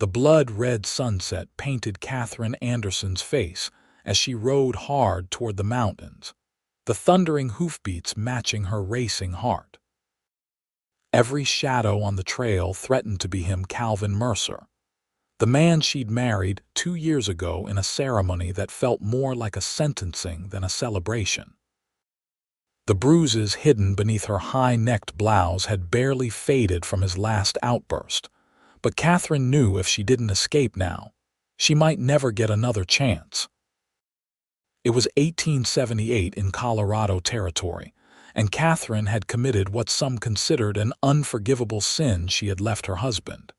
The blood-red sunset painted Katherine Anderson's face as she rode hard toward the mountains, the thundering hoofbeats matching her racing heart. Every shadow on the trail threatened to be him, Calvin Mercer, the man she'd married 2 years ago in a ceremony that felt more like a sentencing than a celebration. The bruises hidden beneath her high-necked blouse had barely faded from his last outburst, but Katherine knew if she didn't escape now, she might never get another chance. It was 1878 in Colorado territory, and Katherine had committed what some considered an unforgivable sin. She had left her husband.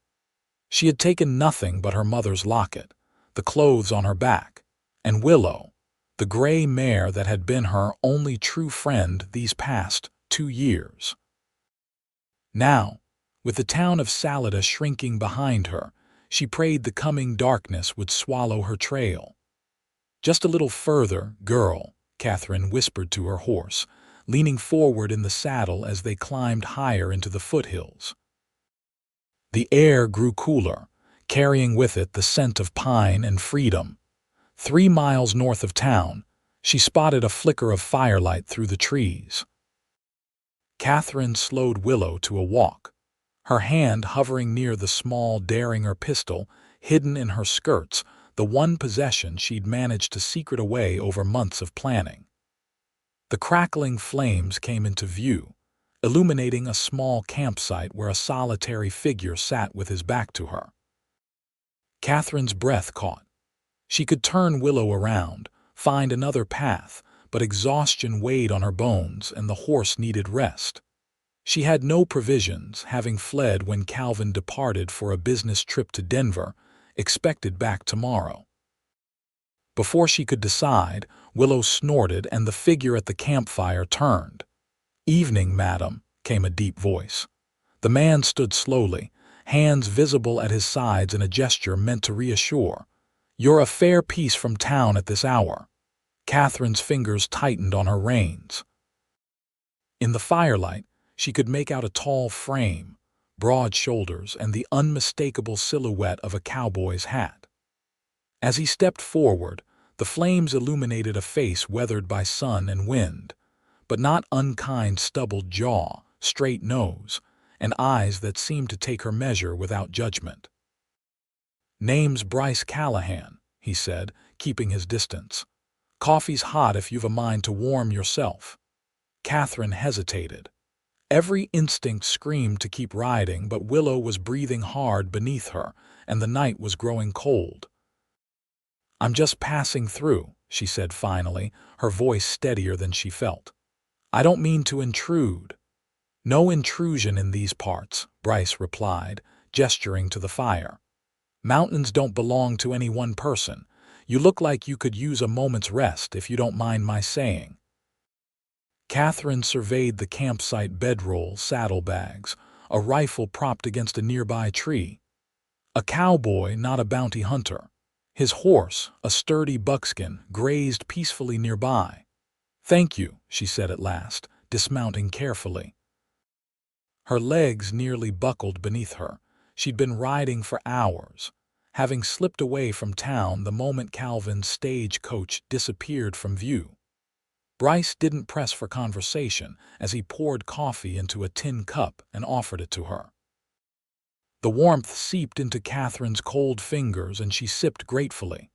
She had taken nothing but her mother's locket, the clothes on her back, and Willow, the gray mare that had been her only true friend these past 2 years. Now, with the town of Salida shrinking behind her, she prayed the coming darkness would swallow her trail. "Just a little further, girl," Katherine whispered to her horse, leaning forward in the saddle as they climbed higher into the foothills. The air grew cooler, carrying with it the scent of pine and freedom. 3 miles north of town, she spotted a flicker of firelight through the trees. Katherine slowed Willow to a walk, her hand hovering near the small Derringer pistol hidden in her skirts, the one possession she'd managed to secret away over months of planning. The crackling flames came into view, illuminating a small campsite where a solitary figure sat with his back to her. Katherine's breath caught. She could turn Willow around, find another path, but exhaustion weighed on her bones and the horse needed rest. She had no provisions, having fled when Calvin departed for a business trip to Denver, expected back tomorrow. Before she could decide, Willow snorted and the figure at the campfire turned. "Evening, madam," came a deep voice. The man stood slowly, hands visible at his sides in a gesture meant to reassure. "You're a fair piece from town at this hour." Katherine's fingers tightened on her reins. In the firelight, she could make out a tall frame, broad shoulders, and the unmistakable silhouette of a cowboy's hat. As he stepped forward, the flames illuminated a face weathered by sun and wind, but not unkind stubbled jaw, straight nose, and eyes that seemed to take her measure without judgment. "Name's Bryce Callahan," he said, keeping his distance. "Coffee's hot if you've a mind to warm yourself." Katherine hesitated. Every instinct screamed to keep riding, but Willow was breathing hard beneath her, and the night was growing cold. "I'm just passing through," she said finally, her voice steadier than she felt. "I don't mean to intrude." "No intrusion in these parts," Bryce replied, gesturing to the fire. "Mountains don't belong to any one person. You look like you could use a moment's rest, if you don't mind my saying." Katherine surveyed the campsite bedroll, saddlebags, a rifle propped against a nearby tree. A cowboy, not a bounty hunter. His horse, a sturdy buckskin, grazed peacefully nearby. "Thank you," she said at last, dismounting carefully. Her legs nearly buckled beneath her. She'd been riding for hours, having slipped away from town the moment Calvin's stagecoach disappeared from view. Bryce didn't press for conversation as he poured coffee into a tin cup and offered it to her. The warmth seeped into Katherine's cold fingers and she sipped gratefully.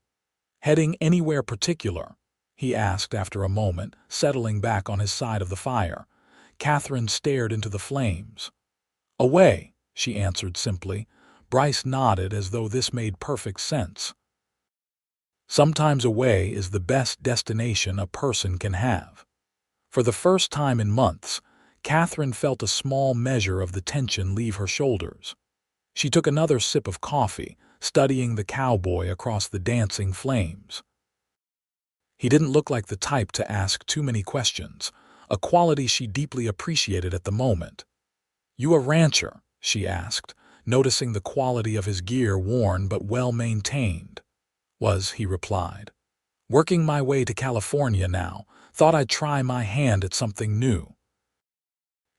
"Heading anywhere particular?" he asked after a moment, settling back on his side of the fire. Katherine stared into the flames. "Away," she answered simply. Bryce nodded as though this made perfect sense. Sometimes away is the best destination a person can have. For the first time in months, Katherine felt a small measure of the tension leave her shoulders. She took another sip of coffee, studying the cowboy across the dancing flames. He didn't look like the type to ask too many questions, a quality she deeply appreciated at the moment. "You a rancher?" she asked, noticing the quality of his gear, worn but well-maintained. "Was," he replied. "Working my way to California now, thought I'd try my hand at something new."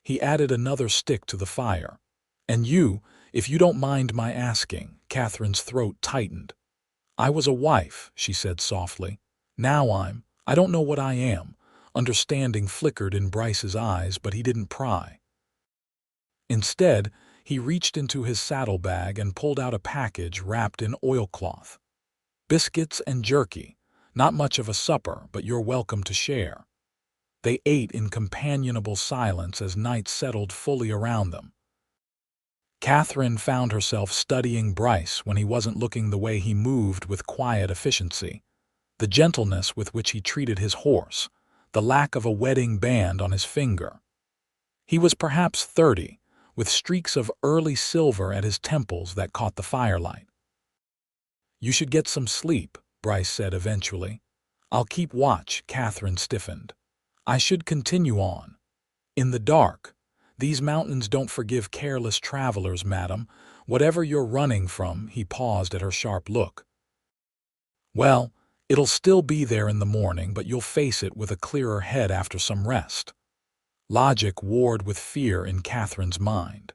He added another stick to the fire. "And you, if you don't mind my asking," Catherine's throat tightened. "I was a wife," she said softly. "Now I don't know what I am." Understanding flickered in Bryce's eyes, but he didn't pry. Instead, he reached into his saddlebag and pulled out a package wrapped in oilcloth. "Biscuits and jerky. Not much of a supper, but you're welcome to share." They ate in companionable silence as night settled fully around them. Katherine found herself studying Bryce when he wasn't looking the way he moved with quiet efficiency. The gentleness with which he treated his horse, the lack of a wedding band on his finger. He was perhaps 30, with streaks of early silver at his temples that caught the firelight. "You should get some sleep," Bryce said eventually. "I'll keep watch," Katherine stiffened. "I should continue on. In the dark. These mountains don't forgive careless travelers, madam. Whatever you're running from," he paused at her sharp look. "Well, it'll still be there in the morning, but you'll face it with a clearer head after some rest." Logic warred with fear in Katherine's mind.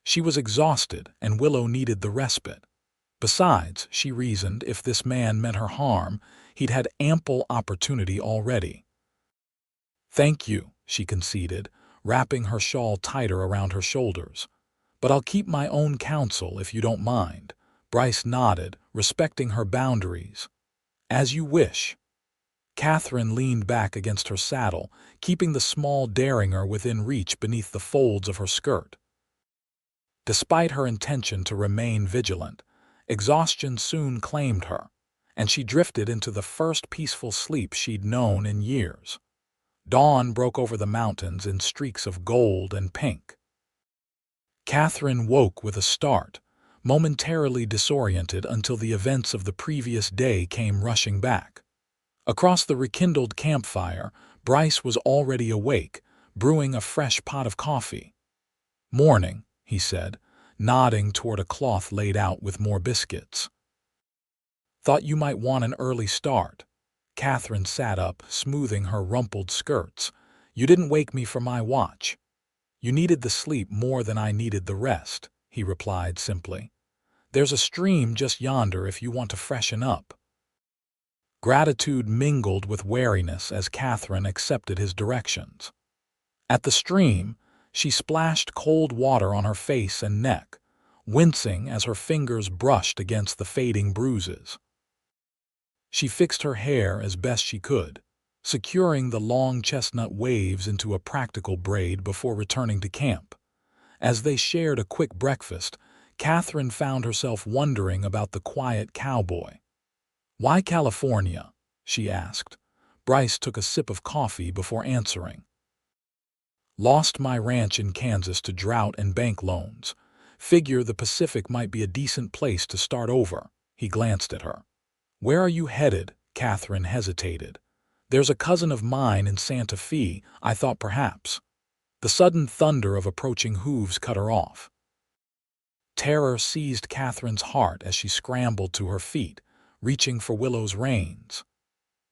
She was exhausted, and Willow needed the respite. Besides, she reasoned, if this man meant her harm, he'd had ample opportunity already. "Thank you," she conceded, wrapping her shawl tighter around her shoulders. "But I'll keep my own counsel if you don't mind." Bryce nodded, respecting her boundaries. "As you wish." Katherine leaned back against her saddle, keeping the small derringer within reach beneath the folds of her skirt. Despite her intention to remain vigilant, exhaustion soon claimed her, and she drifted into the first peaceful sleep she'd known in years. Dawn broke over the mountains in streaks of gold and pink. Katherine woke with a start, momentarily disoriented until the events of the previous day came rushing back. Across the rekindled campfire, Bryce was already awake, brewing a fresh pot of coffee. "Morning," he said, nodding toward a cloth laid out with more biscuits. "Thought you might want an early start." Katherine sat up, smoothing her rumpled skirts. "You didn't wake me for my watch." "You needed the sleep more than I needed the rest," he replied simply. "There's a stream just yonder if you want to freshen up." Gratitude mingled with wariness as Katherine accepted his directions. At the stream, she splashed cold water on her face and neck, wincing as her fingers brushed against the fading bruises. She fixed her hair as best she could, securing the long chestnut waves into a practical braid before returning to camp. As they shared a quick breakfast, Katherine found herself wondering about the quiet cowboy. "Why California?" she asked. Bryce took a sip of coffee before answering. "Lost my ranch in Kansas to drought and bank loans. Figure the Pacific might be a decent place to start over." He glanced at her. "Where are you headed?" Katherine hesitated. "There's a cousin of mine in Santa Fe. I thought perhaps." The sudden thunder of approaching hooves cut her off. Terror seized Katherine's heart as she scrambled to her feet, reaching for Willow's reins.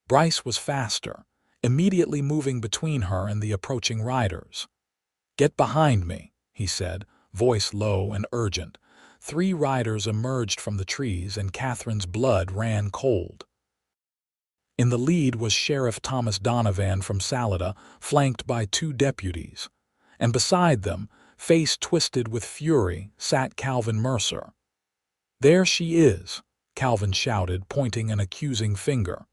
Bryce was faster, immediately moving between her and the approaching riders. "Get behind me," he said, voice low and urgent. 3 riders emerged from the trees, and Katherine's blood ran cold. In the lead was Sheriff Thomas Donovan from Salida, flanked by 2 deputies. And beside them, face twisted with fury, sat Calvin Mercer. "There she is," Calvin shouted, pointing an accusing finger.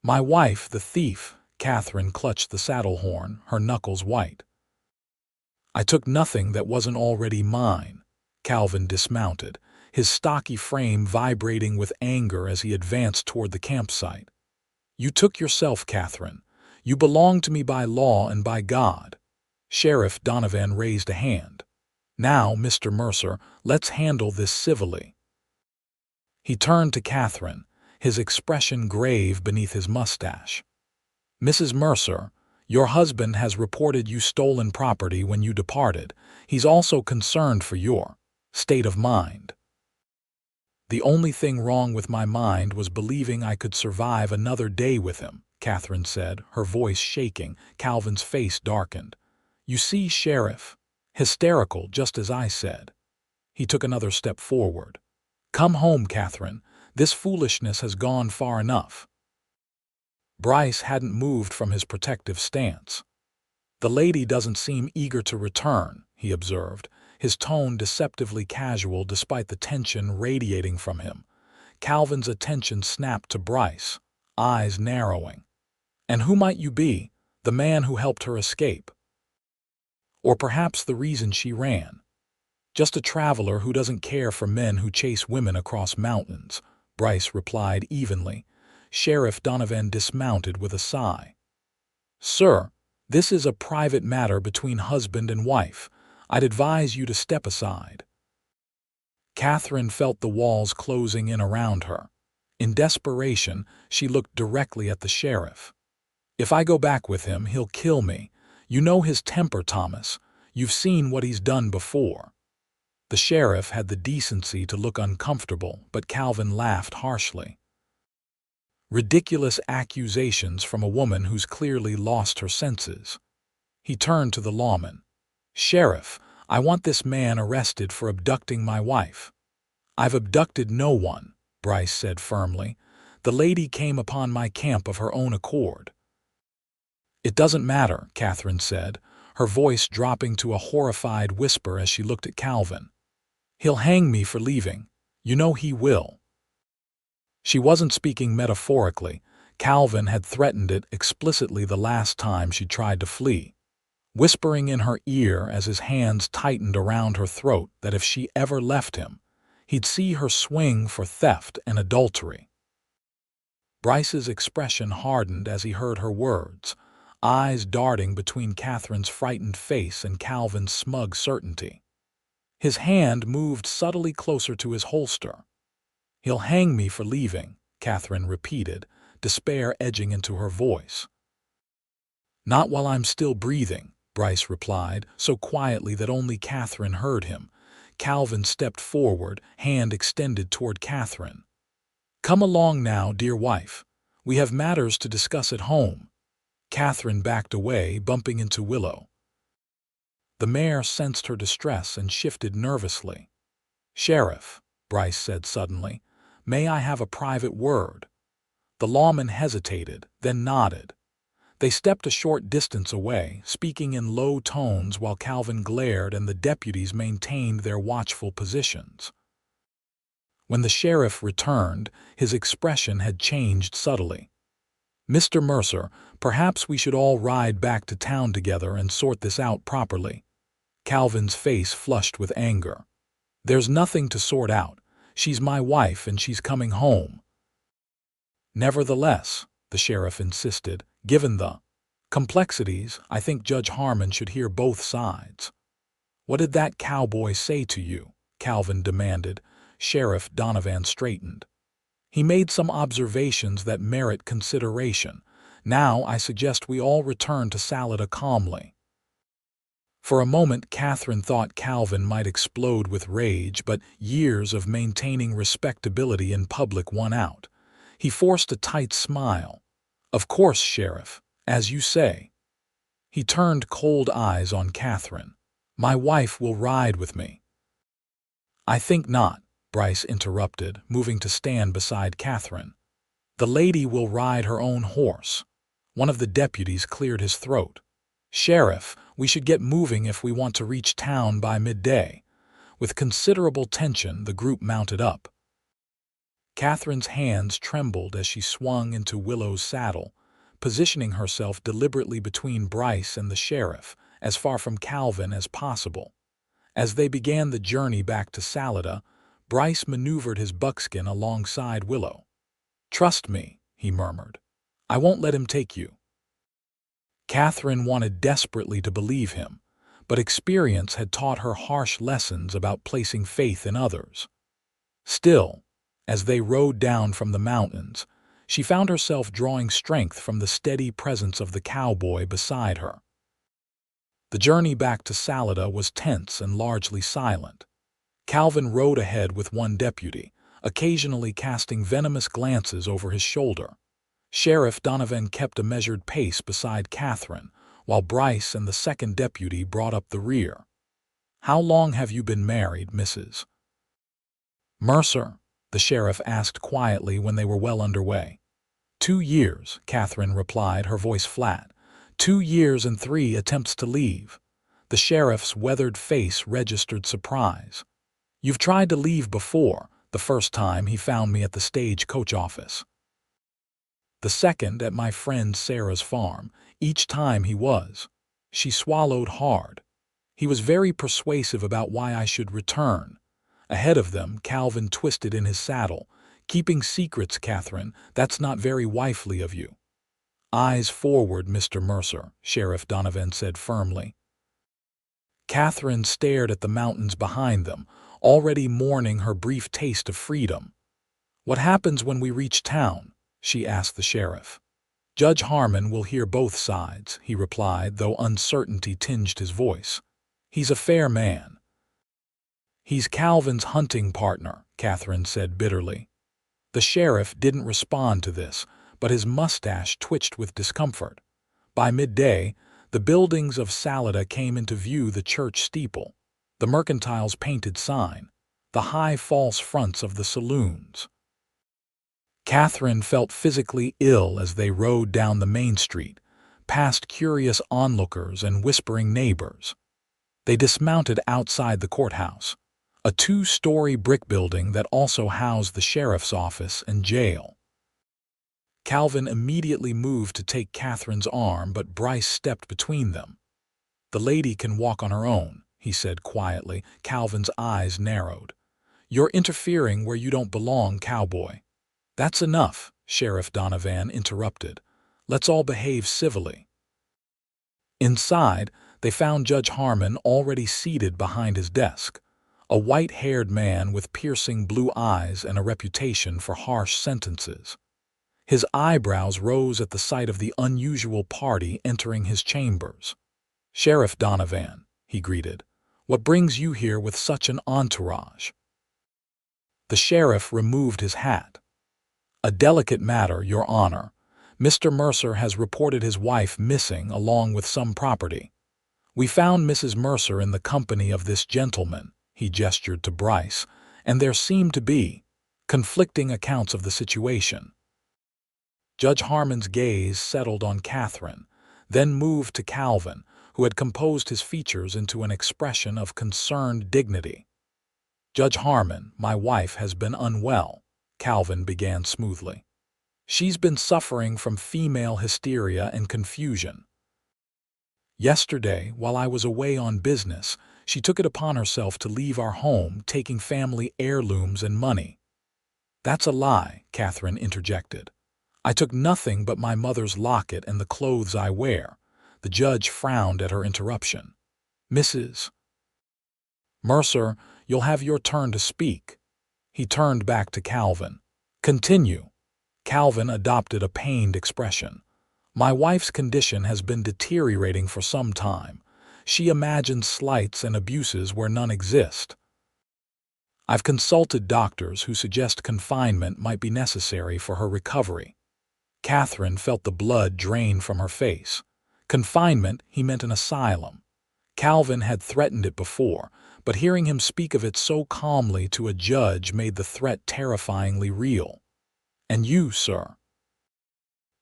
"My wife, the thief." Katherine clutched the saddle horn, her knuckles white. "I took nothing that wasn't already mine." Calvin dismounted, his stocky frame vibrating with anger as he advanced toward the campsite. "You took yourself, Katherine. You belong to me by law and by God." Sheriff Donovan raised a hand. "Now, Mr. Mercer, let's handle this civilly." He turned to Katherine, his expression grave beneath his mustache. "Mrs. Mercer, your husband has reported you stolen property when you departed. He's also concerned for your state of mind." "The only thing wrong with my mind was believing I could survive another day with him," Katherine said, her voice shaking. Calvin's face darkened. "You see, Sheriff," hysterical, just as I said. He took another step forward. "Come home, Katherine. This foolishness has gone far enough." Bryce hadn't moved from his protective stance. "The lady doesn't seem eager to return," he observed, his tone deceptively casual despite the tension radiating from him. Calvin's attention snapped to Bryce, eyes narrowing. "And who might you be? The man who helped her escape? Or perhaps the reason she ran? Just a traveler who doesn't care for men who chase women across mountains," Bryce replied evenly. Sheriff Donovan dismounted with a sigh. "Sir, this is a private matter between husband and wife. I'd advise you to step aside." Katherine felt the walls closing in around her. In desperation, she looked directly at the sheriff. "If I go back with him, he'll kill me. You know his temper, Thomas. You've seen what he's done before." The sheriff had the decency to look uncomfortable, but Calvin laughed harshly. Ridiculous accusations from a woman who's clearly lost her senses. He turned to the lawman. "Sheriff, I want this man arrested for abducting my wife." "I've abducted no one," Bryce said firmly. "The lady came upon my camp of her own accord." "It doesn't matter," Katherine said, her voice dropping to a horrified whisper as she looked at Calvin. "He'll hang me for leaving. You know he will." She wasn't speaking metaphorically. Calvin had threatened it explicitly the last time she tried to flee, whispering in her ear as his hands tightened around her throat that if she ever left him, he'd see her swing for theft and adultery. Bryce's expression hardened as he heard her words, eyes darting between Katherine's frightened face and Calvin's smug certainty. His hand moved subtly closer to his holster. "He'll hang me for leaving," Katherine repeated, despair edging into her voice. "Not while I'm still breathing," Bryce replied, so quietly that only Katherine heard him. Calvin stepped forward, hand extended toward Katherine. "Come along now, dear wife. We have matters to discuss at home." Katherine backed away, bumping into Willow. The mayor sensed her distress and shifted nervously. "Sheriff," Bryce said suddenly, "may I have a private word?" The lawman hesitated, then nodded. They stepped a short distance away, speaking in low tones while Calvin glared and the deputies maintained their watchful positions. When the sheriff returned, his expression had changed subtly. "Mr. Mercer, perhaps we should all ride back to town together and sort this out properly." Calvin's face flushed with anger. "There's nothing to sort out. She's my wife and she's coming home." "Nevertheless," the sheriff insisted, "given the complexities, I think Judge Harmon should hear both sides." "What did that cowboy say to you?" Calvin demanded. Sheriff Donovan straightened. "He made some observations that merit consideration. Now I suggest we all return to Salida calmly." For a moment Katherine thought Calvin might explode with rage, but years of maintaining respectability in public won out. He forced a tight smile. "Of course, Sheriff, as you say." He turned cold eyes on Katherine. "My wife will ride with me." "I think not," Bryce interrupted, moving to stand beside Katherine. "The lady will ride her own horse." One of the deputies cleared his throat. "Sheriff, we should get moving if we want to reach town by midday." With considerable tension, the group mounted up. Katherine's hands trembled as she swung into Willow's saddle, positioning herself deliberately between Bryce and the sheriff, as far from Calvin as possible. As they began the journey back to Salida, Bryce maneuvered his buckskin alongside Willow. "Trust me," he murmured. "I won't let him take you." Katherine wanted desperately to believe him, but experience had taught her harsh lessons about placing faith in others. Still, as they rode down from the mountains, she found herself drawing strength from the steady presence of the cowboy beside her. The journey back to Salida was tense and largely silent. Calvin rode ahead with one deputy, occasionally casting venomous glances over his shoulder. Sheriff Donovan kept a measured pace beside Katherine, while Bryce and the second deputy brought up the rear. "How long have you been married, Mrs. Mercer?" the sheriff asked quietly when they were well underway. 2 years, Katherine replied, her voice flat. 2 years and 3 attempts to leave. The sheriff's weathered face registered surprise. You've tried to leave before, the first time he found me at the stagecoach office. The second at my friend Sarah's farm, each time he was. She swallowed hard. He was very persuasive about why I should return. Ahead of them, Calvin twisted in his saddle. Keeping secrets, Katherine, that's not very wifely of you. Eyes forward, Mr. Mercer, Sheriff Donovan said firmly. Katherine stared at the mountains behind them, already mourning her brief taste of freedom. What happens when we reach town? She asked the sheriff. Judge Harmon will hear both sides, he replied, though uncertainty tinged his voice. He's a fair man. He's Calvin's hunting partner, Katherine said bitterly. The sheriff didn't respond to this, but his mustache twitched with discomfort. By midday, the buildings of Salida came into view: the church steeple, the mercantile's painted sign, the high false fronts of the saloons. Katherine felt physically ill as they rode down the main street, past curious onlookers and whispering neighbors. They dismounted outside the courthouse, a 2-story brick building that also housed the sheriff's office and jail. Calvin immediately moved to take Katherine's arm, but Bryce stepped between them. The lady can walk on her own, he said quietly. Calvin's eyes narrowed. You're interfering where you don't belong, Cowboy. That's enough, Sheriff Donovan interrupted. Let's all behave civilly. Inside, they found Judge Harmon already seated behind his desk, a white-haired man with piercing blue eyes and a reputation for harsh sentences. His eyebrows rose at the sight of the unusual party entering his chambers. Sheriff Donovan, he greeted, what brings you here with such an entourage? The sheriff removed his hat. A delicate matter, Your Honor. Mr. Mercer has reported his wife missing along with some property. We found Mrs. Mercer in the company of this gentleman, he gestured to Bryce, and there seemed to be conflicting accounts of the situation. Judge Harmon's gaze settled on Katherine, then moved to Calvin, who had composed his features into an expression of concerned dignity. Judge Harmon, my wife has been unwell, Calvin began smoothly. She's been suffering from female hysteria and confusion. Yesterday, while I was away on business, she took it upon herself to leave our home, taking family heirlooms and money. That's a lie, Katherine interjected. I took nothing but my mother's locket and the clothes I wear. The judge frowned at her interruption. Mrs. Mercer, you'll have your turn to speak. He turned back to Calvin. Continue. Calvin adopted a pained expression. My wife's condition has been deteriorating for some time. She imagines slights and abuses where none exist. I've consulted doctors who suggest confinement might be necessary for her recovery. Katherine felt the blood drain from her face. Confinement, he meant an asylum. Calvin had threatened it before, but hearing him speak of it so calmly to a judge made the threat terrifyingly real. And you, sir?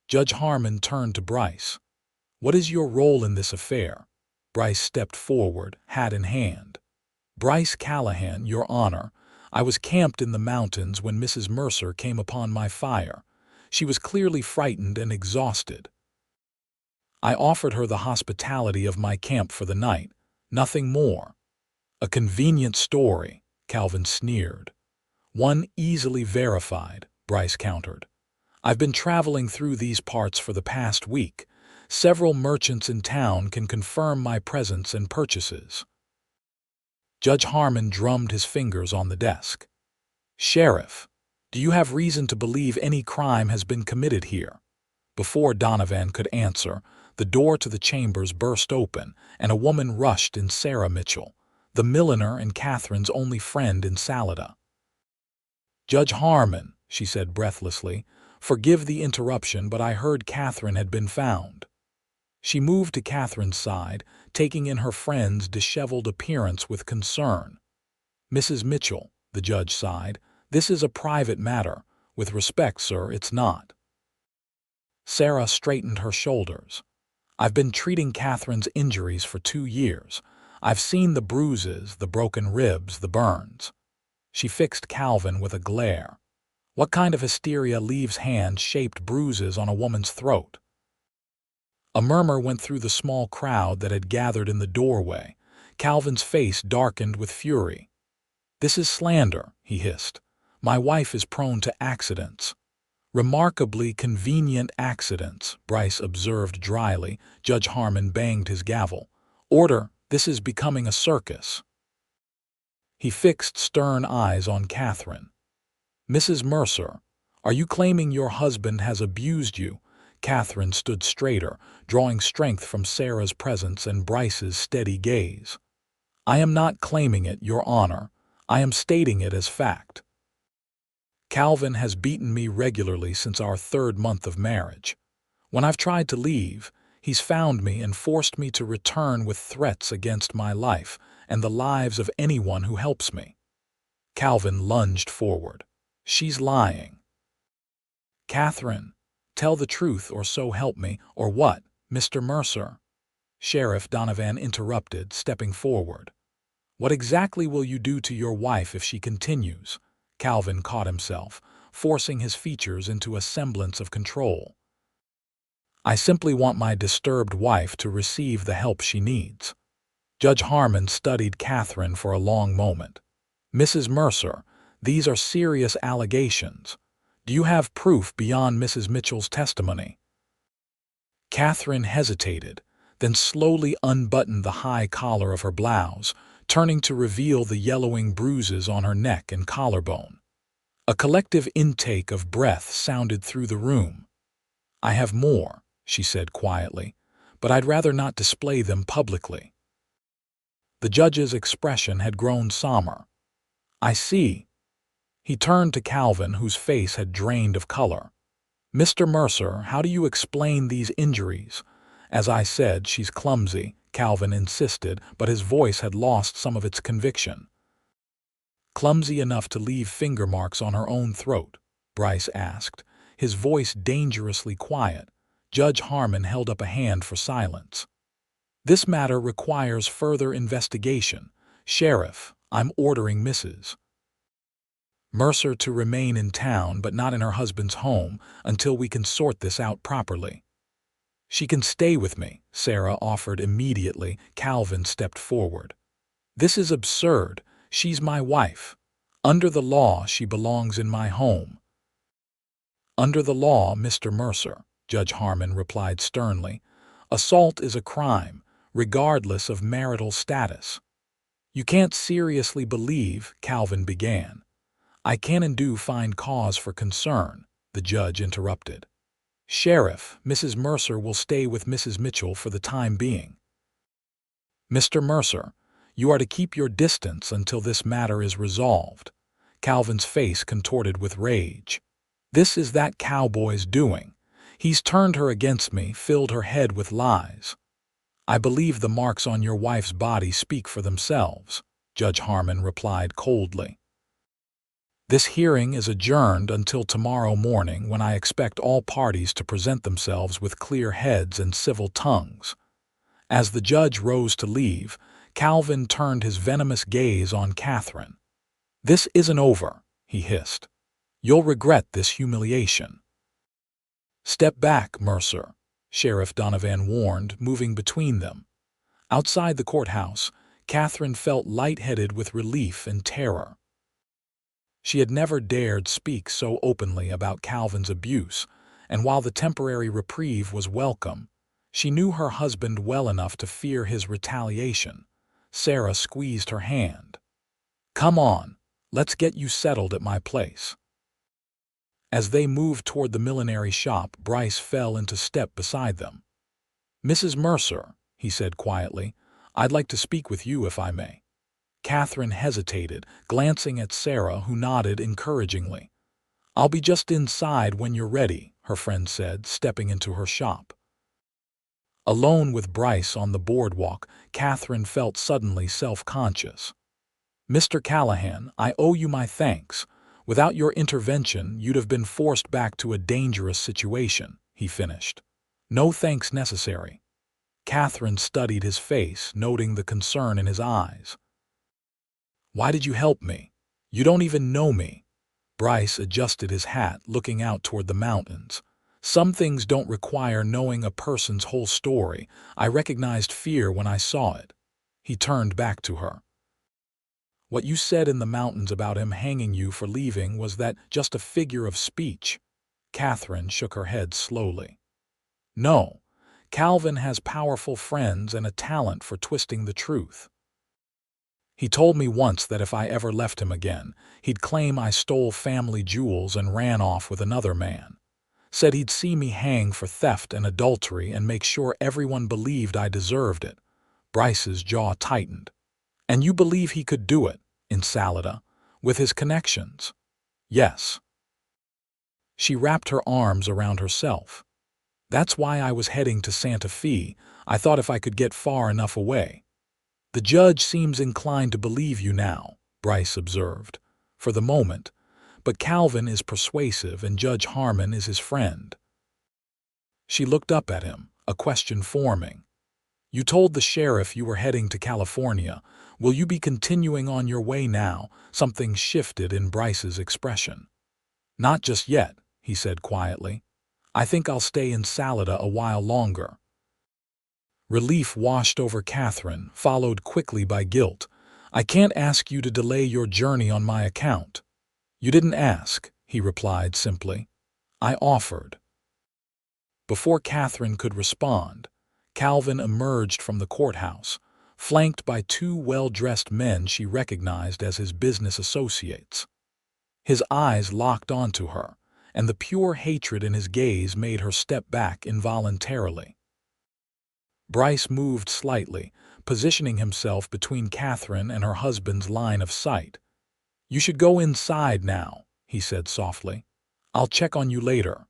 Judge Harmon turned to Bryce. What is your role in this affair? Bryce stepped forward, hat in hand. Bryce Callahan, Your Honor. I was camped in the mountains when Mrs. Mercer came upon my fire. She was clearly frightened and exhausted. I offered her the hospitality of my camp for the night, nothing more. A convenient story, Calvin sneered. One easily verified, Bryce countered. I've been traveling through these parts for the past week. Several merchants in town can confirm my presence and purchases. Judge Harmon drummed his fingers on the desk. Sheriff, do you have reason to believe any crime has been committed here? Before Donovan could answer, the door to the chambers burst open, and a woman rushed in. Sarah Mitchell, the milliner and Katherine's only friend in Salida. Judge Harmon, she said breathlessly, forgive the interruption, but I heard Katherine had been found. She moved to Katherine's side, taking in her friend's disheveled appearance with concern. Mrs. Mitchell, the judge sighed, This is a private matter. With respect, sir, it's not. Sarah straightened her shoulders. I've been treating Catherine's injuries for 2 years. I've seen the bruises, the broken ribs, the burns. She fixed Calvin with a glare. What kind of hysteria leaves hand-shaped bruises on a woman's throat? A murmur went through the small crowd that had gathered in the doorway. Calvin's face darkened with fury. This is slander, he hissed. My wife is prone to accidents. Remarkably convenient accidents, Bryce observed dryly. Judge Harmon banged his gavel. Order, this is becoming a circus. He fixed stern eyes on Katherine. Mrs. Mercer, are you claiming your husband has abused you? Katherine stood straighter, drawing strength from Sarah's presence and Bryce's steady gaze. I am not claiming it, Your Honor. I am stating it as fact. Calvin has beaten me regularly since our 3rd month of marriage. When I've tried to leave, he's found me and forced me to return with threats against my life and the lives of anyone who helps me. Calvin lunged forward. She's lying. Katherine, tell the truth or so help me, or what, Mr. Mercer? Sheriff Donovan interrupted, stepping forward. What exactly will you do to your wife if she continues? Calvin caught himself, forcing his features into a semblance of control. I simply want my disturbed wife to receive the help she needs. Judge Harmon studied Katherine for a long moment. Mrs. Mercer, these are serious allegations. Do you have proof beyond Mrs. Mitchell's testimony? Katherine hesitated, then slowly unbuttoned the high collar of her blouse, turning to reveal the yellowing bruises on her neck and collarbone. A collective intake of breath sounded through the room. I have more, she said quietly, but I'd rather not display them publicly. The judge's expression had grown somber. I see. He turned to Calvin, whose face had drained of color. Mr. Mercer, how do you explain these injuries? As I said, she's clumsy, Calvin insisted, but his voice had lost some of its conviction. Clumsy enough to leave finger marks on her own throat? Bryce asked, his voice dangerously quiet. Judge Harmon held up a hand for silence. This matter requires further investigation. Sheriff, I'm ordering Mrs. Mercer to remain in town but not in her husband's home until we can sort this out properly. She can stay with me, Sarah offered immediately. Calvin stepped forward. This is absurd. She's my wife. Under the law, she belongs in my home. Under the law, Mr. Mercer, Judge Harmon replied sternly, assault is a crime, regardless of marital status. You can't seriously believe, Calvin began. I can and do find cause for concern, the judge interrupted. Sheriff, Mrs. Mercer will stay with Mrs. Mitchell for the time being. Mr. Mercer, you are to keep your distance until this matter is resolved. Calvin's face contorted with rage. This is that cowboy's doing. He's turned her against me, filled her head with lies. I believe the marks on your wife's body speak for themselves, Judge Harmon replied coldly. This hearing is adjourned until tomorrow morning, when I expect all parties to present themselves with clear heads and civil tongues. As the judge rose to leave, Calvin turned his venomous gaze on Katherine. This isn't over, he hissed. You'll regret this humiliation. Step back, Mercer, Sheriff Donovan warned, moving between them. Outside the courthouse, Katherine felt lightheaded with relief and terror. She had never dared speak so openly about Calvin's abuse, and while the temporary reprieve was welcome, she knew her husband well enough to fear his retaliation. Sarah squeezed her hand. Come on, let's get you settled at my place. As they moved toward the millinery shop, Bryce fell into step beside them. Mrs. Mercer, he said quietly, I'd like to speak with you if I may. Katherine hesitated, glancing at Sarah, who nodded encouragingly. I'll be just inside when you're ready, her friend said, stepping into her shop. Alone with Bryce on the boardwalk, Katherine felt suddenly self-conscious. Mr. Callahan, I owe you my thanks. Without your intervention, you'd have been forced back to a dangerous situation, he finished. No thanks necessary. Katherine studied his face, noting the concern in his eyes. Why did you help me? You don't even know me. Bryce adjusted his hat, looking out toward the mountains. Some things don't require knowing a person's whole story. I recognized fear when I saw it. He turned back to her. What you said in the mountains about him hanging you for leaving, was that just a figure of speech? Katherine shook her head slowly. No, Calvin has powerful friends and a talent for twisting the truth. He told me once that if I ever left him again, he'd claim I stole family jewels and ran off with another man. Said he'd see me hang for theft and adultery and make sure everyone believed I deserved it. Bryce's jaw tightened. And you believe he could do it, in Salida, with his connections? Yes. She wrapped her arms around herself. That's why I was heading to Santa Fe. I thought if I could get far enough away. The judge seems inclined to believe you now, Bryce observed, for the moment, but Calvin is persuasive and Judge Harmon is his friend. She looked up at him, a question forming. You told the sheriff you were heading to California. Will you be continuing on your way now? Something shifted in Bryce's expression. Not just yet, he said quietly. I think I'll stay in Salida a while longer. Relief washed over Katherine, followed quickly by guilt. I can't ask you to delay your journey on my account. You didn't ask, he replied simply. I offered. Before Katherine could respond, Calvin emerged from the courthouse, flanked by two well-dressed men she recognized as his business associates. His eyes locked onto her, and the pure hatred in his gaze made her step back involuntarily. Bryce moved slightly, positioning himself between Katherine and her husband's line of sight. You should go inside now, he said softly. I'll check on you later.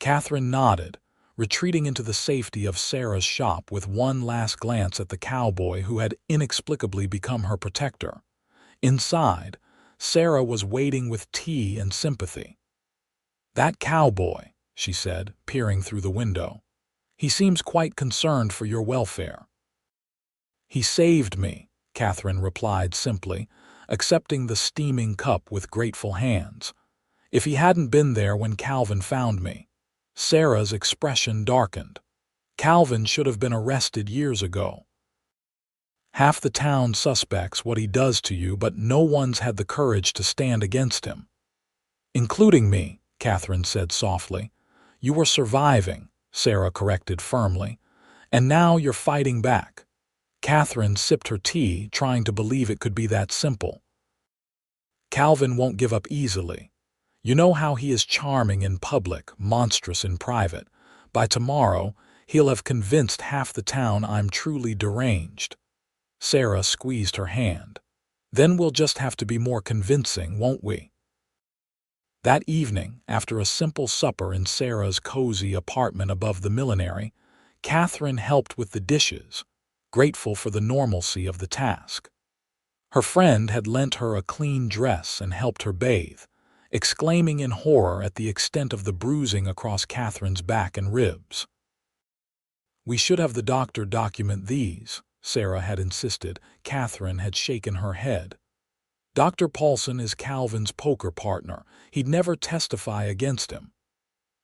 Katherine nodded, retreating into the safety of Sarah's shop with one last glance at the cowboy who had inexplicably become her protector. Inside, Sarah was waiting with tea and sympathy. That cowboy, she said, peering through the window. He seems quite concerned for your welfare. He saved me, Katherine replied simply, accepting the steaming cup with grateful hands. If he hadn't been there when Calvin found me. Sarah's expression darkened. Calvin should have been arrested years ago. Half the town suspects what he does to you, but no one's had the courage to stand against him. Including me, Katherine said softly. You were surviving, Sarah corrected firmly, and now you're fighting back. Katherine sipped her tea, trying to believe it could be that simple. Calvin won't give up easily. You know how he is charming in public, monstrous in private. By tomorrow, he'll have convinced half the town I'm truly deranged. Sarah squeezed her hand. Then we'll just have to be more convincing, won't we? That evening, after a simple supper in Sarah's cozy apartment above the millinery, Katherine helped with the dishes, grateful for the normalcy of the task. Her friend had lent her a clean dress and helped her bathe, exclaiming in horror at the extent of the bruising across Katherine's back and ribs. We should have the doctor document these, Sarah had insisted. Katherine had shaken her head. Dr. Paulson is Calvin's poker partner. He'd never testify against him.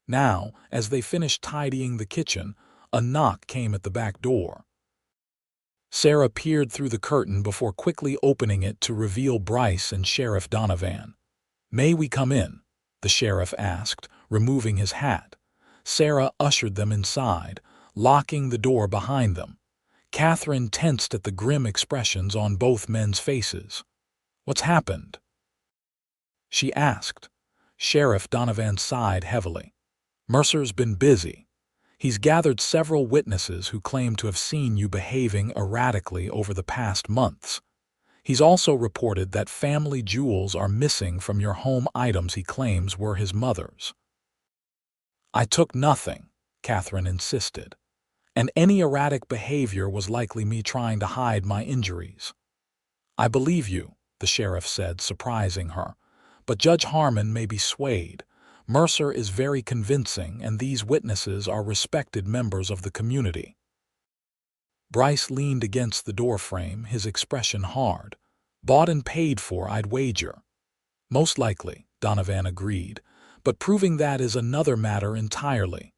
Now, as they finished tidying the kitchen, a knock came at the back door. Sarah peered through the curtain before quickly opening it to reveal Bryce and Sheriff Donovan. May we come in? The sheriff asked, removing his hat. Sarah ushered them inside, locking the door behind them. Katherine tensed at the grim expressions on both men's faces. What's happened? She asked. Sheriff Donovan sighed heavily. Mercer's been busy. He's gathered several witnesses who claim to have seen you behaving erratically over the past months. He's also reported that family jewels are missing from your home, items he claims were his mother's. I took nothing, Katherine insisted, and any erratic behavior was likely me trying to hide my injuries. I believe you, the sheriff said, surprising her, but Judge Harmon may be swayed. Mercer is very convincing, and these witnesses are respected members of the community." Bryce leaned against the doorframe, his expression hard. "Bought and paid for, I'd wager." "Most likely," Donovan agreed, "but proving that is another matter entirely."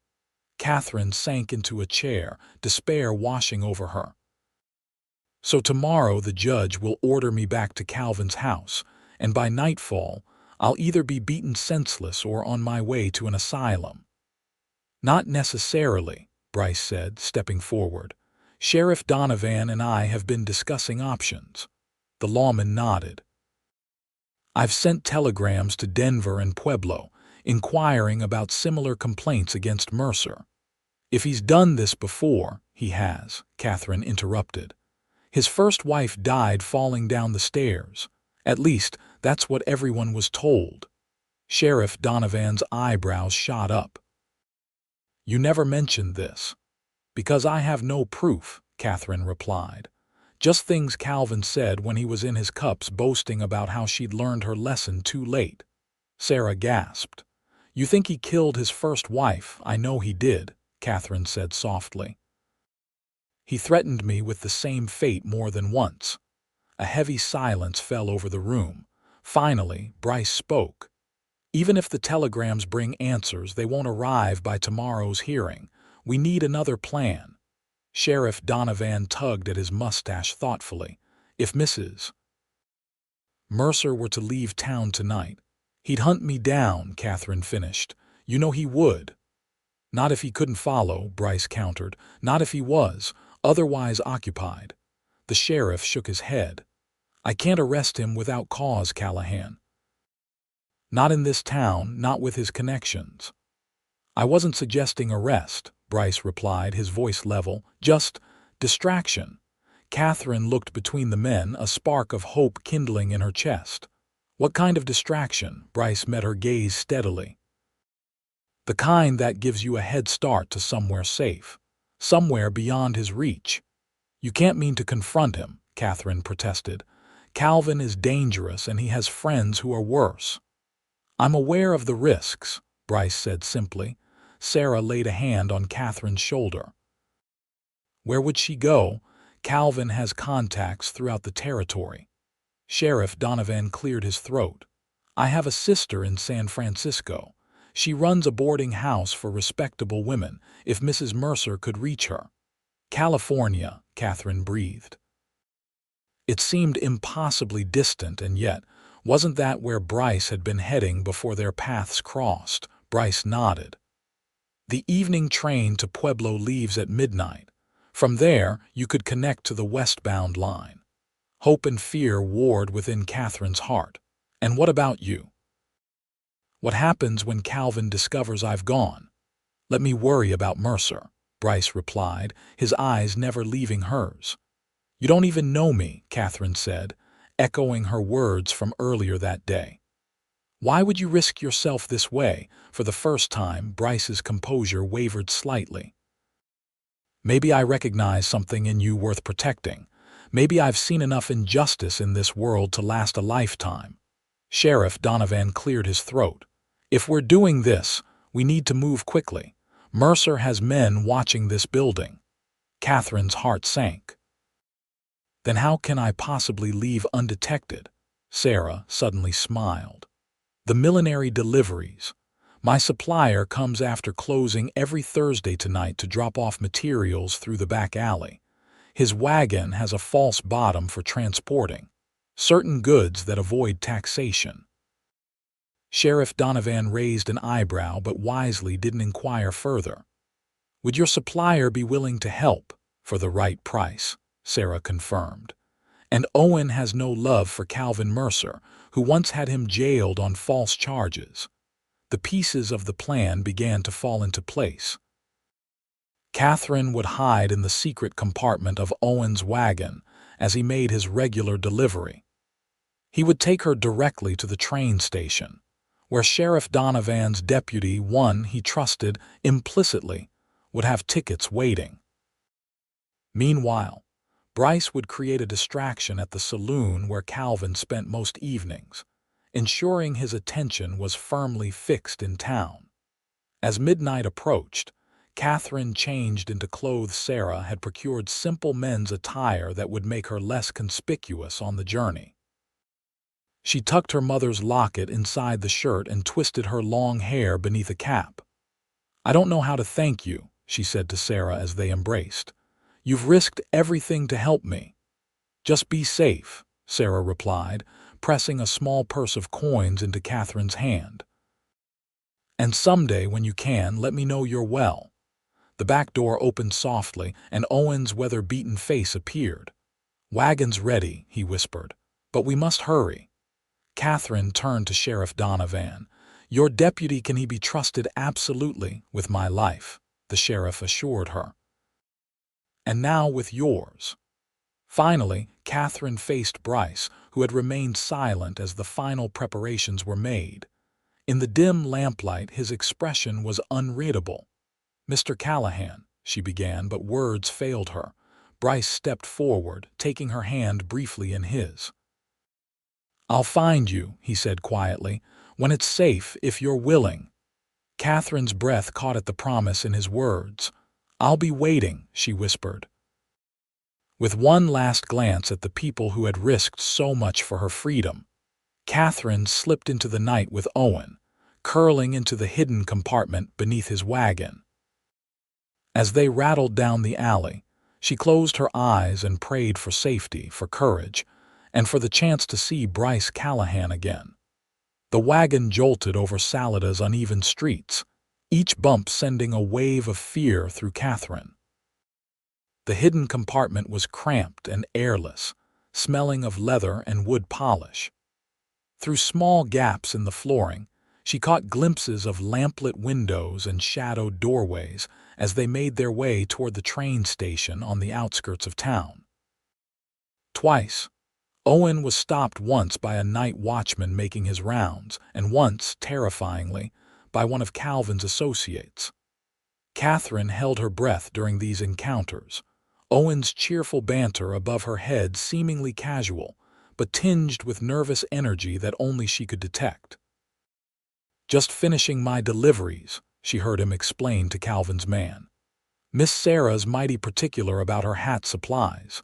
Katherine sank into a chair, despair washing over her. "So tomorrow the judge will order me back to Calvin's house, and by nightfall I'll either be beaten senseless or on my way to an asylum." "Not necessarily," Bryce said, stepping forward. "Sheriff Donovan and I have been discussing options." The lawman nodded. "I've sent telegrams to Denver and Pueblo, inquiring about similar complaints against Mercer." "If he's done this before, he has," Katherine interrupted. "His first wife died falling down the stairs. At least, that's what everyone was told." Sheriff Donovan's eyebrows shot up. "You never mentioned this." "Because I have no proof," Katherine replied. "Just things Calvin said when he was in his cups boasting about how she'd learned her lesson too late." Sarah gasped. "You think he killed his first wife? I know he did," Katherine said softly. "He threatened me with the same fate more than once." A heavy silence fell over the room. Finally, Bryce spoke. "Even if the telegrams bring answers, they won't arrive by tomorrow's hearing. We need another plan." Sheriff Donovan tugged at his mustache thoughtfully. "If Mrs. Mercer were to leave town tonight, he'd hunt me down," Katherine finished. "You know he would." "Not if he couldn't follow," Bryce countered. "Not if he was otherwise occupied." The sheriff shook his head. "I can't arrest him without cause, Callahan." "Not in this town, not with his connections." "I wasn't suggesting arrest," Bryce replied, his voice level. "Just distraction." Katherine looked between the men, a spark of hope kindling in her chest. "What kind of distraction?" Bryce met her gaze steadily. "The kind that gives you a head start to somewhere safe. Somewhere beyond his reach." "You can't mean to confront him," Katherine protested. "Calvin is dangerous and he has friends who are worse." "I'm aware of the risks," Bryce said simply. Sarah laid a hand on Katherine's shoulder. "Where would she go? Calvin has contacts throughout the territory." Sheriff Donovan cleared his throat. "I have a sister in San Francisco. She runs a boarding house for respectable women, if Mrs. Mercer could reach her." "California," Katherine breathed. It seemed impossibly distant, and yet, wasn't that where Bryce had been heading before their paths crossed? Bryce nodded. "The evening train to Pueblo leaves at midnight. From there, you could connect to the westbound line." Hope and fear warred within Katherine's heart. "And what about you?" "What happens when Calvin discovers I've gone?" "Let me worry about Mercer," Bryce replied, his eyes never leaving hers. "You don't even know me," Katherine said, echoing her words from earlier that day. "Why would you risk yourself this way?" For the first time, Bryce's composure wavered slightly. "Maybe I recognize something in you worth protecting. Maybe I've seen enough injustice in this world to last a lifetime." Sheriff Donovan cleared his throat. "If we're doing this, we need to move quickly. Mercer has men watching this building." Katherine's heart sank. "Then how can I possibly leave undetected?" Sarah suddenly smiled. "The millinery deliveries. My supplier comes after closing every Thursday tonight to drop off materials through the back alley. His wagon has a false bottom for transporting certain goods that avoid taxation." Sheriff Donovan raised an eyebrow but wisely didn't inquire further. "Would your supplier be willing to help for the right price?" Sarah confirmed. "And Owen has no love for Calvin Mercer, who once had him jailed on false charges." The pieces of the plan began to fall into place. Katherine would hide in the secret compartment of Owen's wagon as he made his regular delivery. He would take her directly to the train station, where Sheriff Donovan's deputy, one he trusted implicitly, would have tickets waiting. Meanwhile, Bryce would create a distraction at the saloon where Calvin spent most evenings. ensuring his attention was firmly fixed in town. As midnight approached, Katherine changed into clothes Sarah had procured, simple men's attire that would make her less conspicuous on the journey. She tucked her mother's locket inside the shirt and twisted her long hair beneath a cap. "I don't know how to thank you," she said to Sarah as they embraced. "You've risked everything to help me." "Just be safe," Sarah replied, pressing a small purse of coins into Katherine's hand. "And someday, when you can, let me know you're well." The back door opened softly, and Owen's weather-beaten face appeared. "Wagon's ready," he whispered, "but we must hurry." Katherine turned to Sheriff Donovan. "Your deputy, can he be trusted?" "Absolutely, with my life," the sheriff assured her. "And now with yours." Finally, Katherine faced Bryce, who had remained silent as the final preparations were made. In the dim lamplight, his expression was unreadable. "Mr. Callahan," she began, but words failed her. Bryce stepped forward, taking her hand briefly in his. "I'll find you," he said quietly, "when it's safe, if you're willing." Katherine's breath caught at the promise in his words. "I'll be waiting," she whispered. With one last glance at the people who had risked so much for her freedom, Katherine slipped into the night with Owen, curling into the hidden compartment beneath his wagon. As they rattled down the alley, she closed her eyes and prayed for safety, for courage, and for the chance to see Bryce Callahan again. The wagon jolted over Salada's uneven streets, each bump sending a wave of fear through Katherine. The hidden compartment was cramped and airless, smelling of leather and wood polish. Through small gaps in the flooring, she caught glimpses of lamplit windows and shadowed doorways as they made their way toward the train station on the outskirts of town. Twice, Owen was stopped, once by a night watchman making his rounds, and once, terrifyingly, by one of Calvin's associates. Katherine held her breath during these encounters, Owen's cheerful banter above her head seemingly casual, but tinged with nervous energy that only she could detect. "Just finishing my deliveries," she heard him explain to Calvin's man. "Miss Sarah's mighty particular about her hat supplies."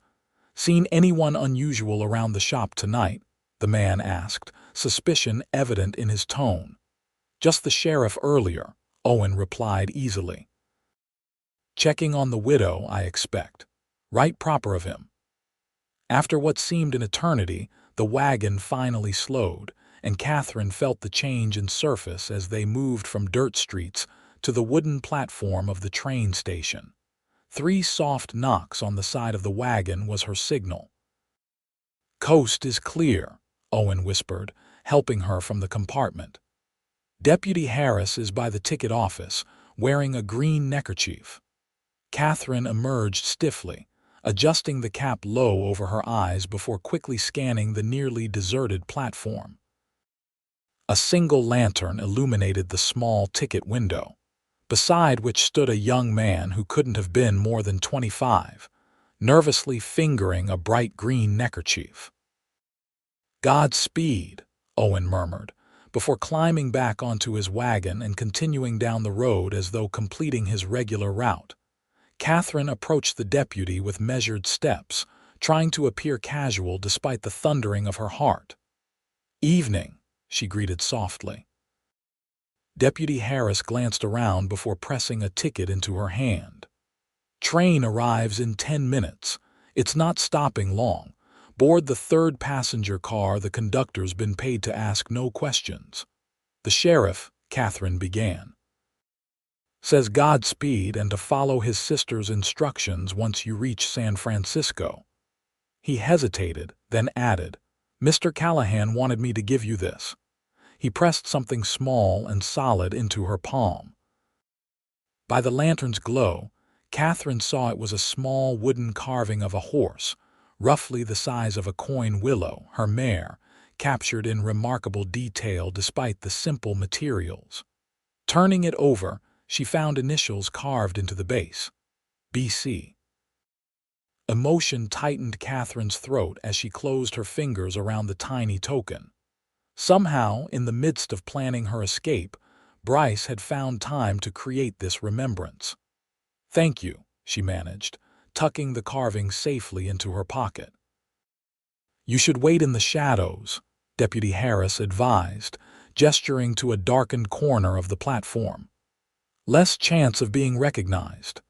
"Seen anyone unusual around the shop tonight?" the man asked, suspicion evident in his tone. "Just the sheriff earlier," Owen replied easily. "Checking on the widow, I expect. Right proper of him." After what seemed an eternity, the wagon finally slowed, and Katherine felt the change in surface as they moved from dirt streets to the wooden platform of the train station. 3 soft knocks on the side of the wagon was her signal. "Coast is clear," Owen whispered, helping her from the compartment. "Deputy Harris is by the ticket office, wearing a green neckerchief." Katherine emerged stiffly, adjusting the cap low over her eyes before quickly scanning the nearly deserted platform. A single lantern illuminated the small ticket window, beside which stood a young man who couldn't have been more than 25, nervously fingering a bright green neckerchief. "Godspeed," Owen murmured, before climbing back onto his wagon and continuing down the road as though completing his regular route. Katherine approached the deputy with measured steps, trying to appear casual despite the thundering of her heart. "Evening," she greeted softly. Deputy Harris glanced around before pressing a ticket into her hand. "Train arrives in 10 minutes. It's not stopping long. Board the 3rd passenger car. The conductor's been paid to ask no questions." "The sheriff," Katherine began, "says Godspeed and to follow his sister's instructions once you reach San Francisco." He hesitated, then added, "Mr. Callahan wanted me to give you this." He pressed something small and solid into her palm. By the lantern's glow, Katherine saw it was a small wooden carving of a horse, roughly the size of a coin willow, her mare, captured in remarkable detail despite the simple materials. Turning it over, she found initials carved into the base. BC. Emotion tightened Katherine's throat as she closed her fingers around the tiny token. Somehow, in the midst of planning her escape, Bryce had found time to create this remembrance. "Thank you," she managed, tucking the carving safely into her pocket. "You should wait in the shadows," Deputy Harris advised, gesturing to a darkened corner of the platform. "Less chance of being recognized."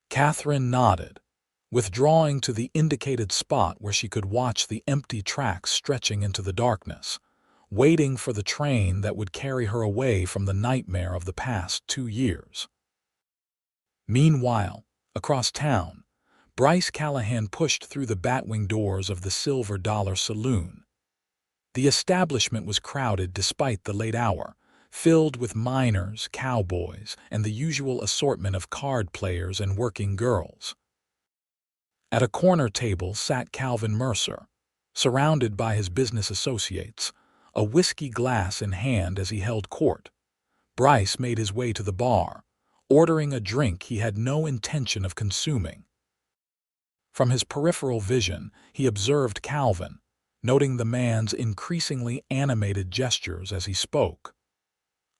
Katherine nodded, withdrawing to the indicated spot where she could watch the empty tracks stretching into the darkness, waiting for the train that would carry her away from the nightmare of the past 2 years. Meanwhile, across town, Bryce Callahan pushed through the batwing doors of the Silver Dollar Saloon. The establishment was crowded despite the late hour, filled with miners, cowboys, and the usual assortment of card players and working girls. At a corner table sat Calvin Mercer, surrounded by his business associates, a whiskey glass in hand as he held court. Bryce made his way to the bar, ordering a drink he had no intention of consuming. From his peripheral vision, he observed Calvin, noting the man's increasingly animated gestures as he spoke.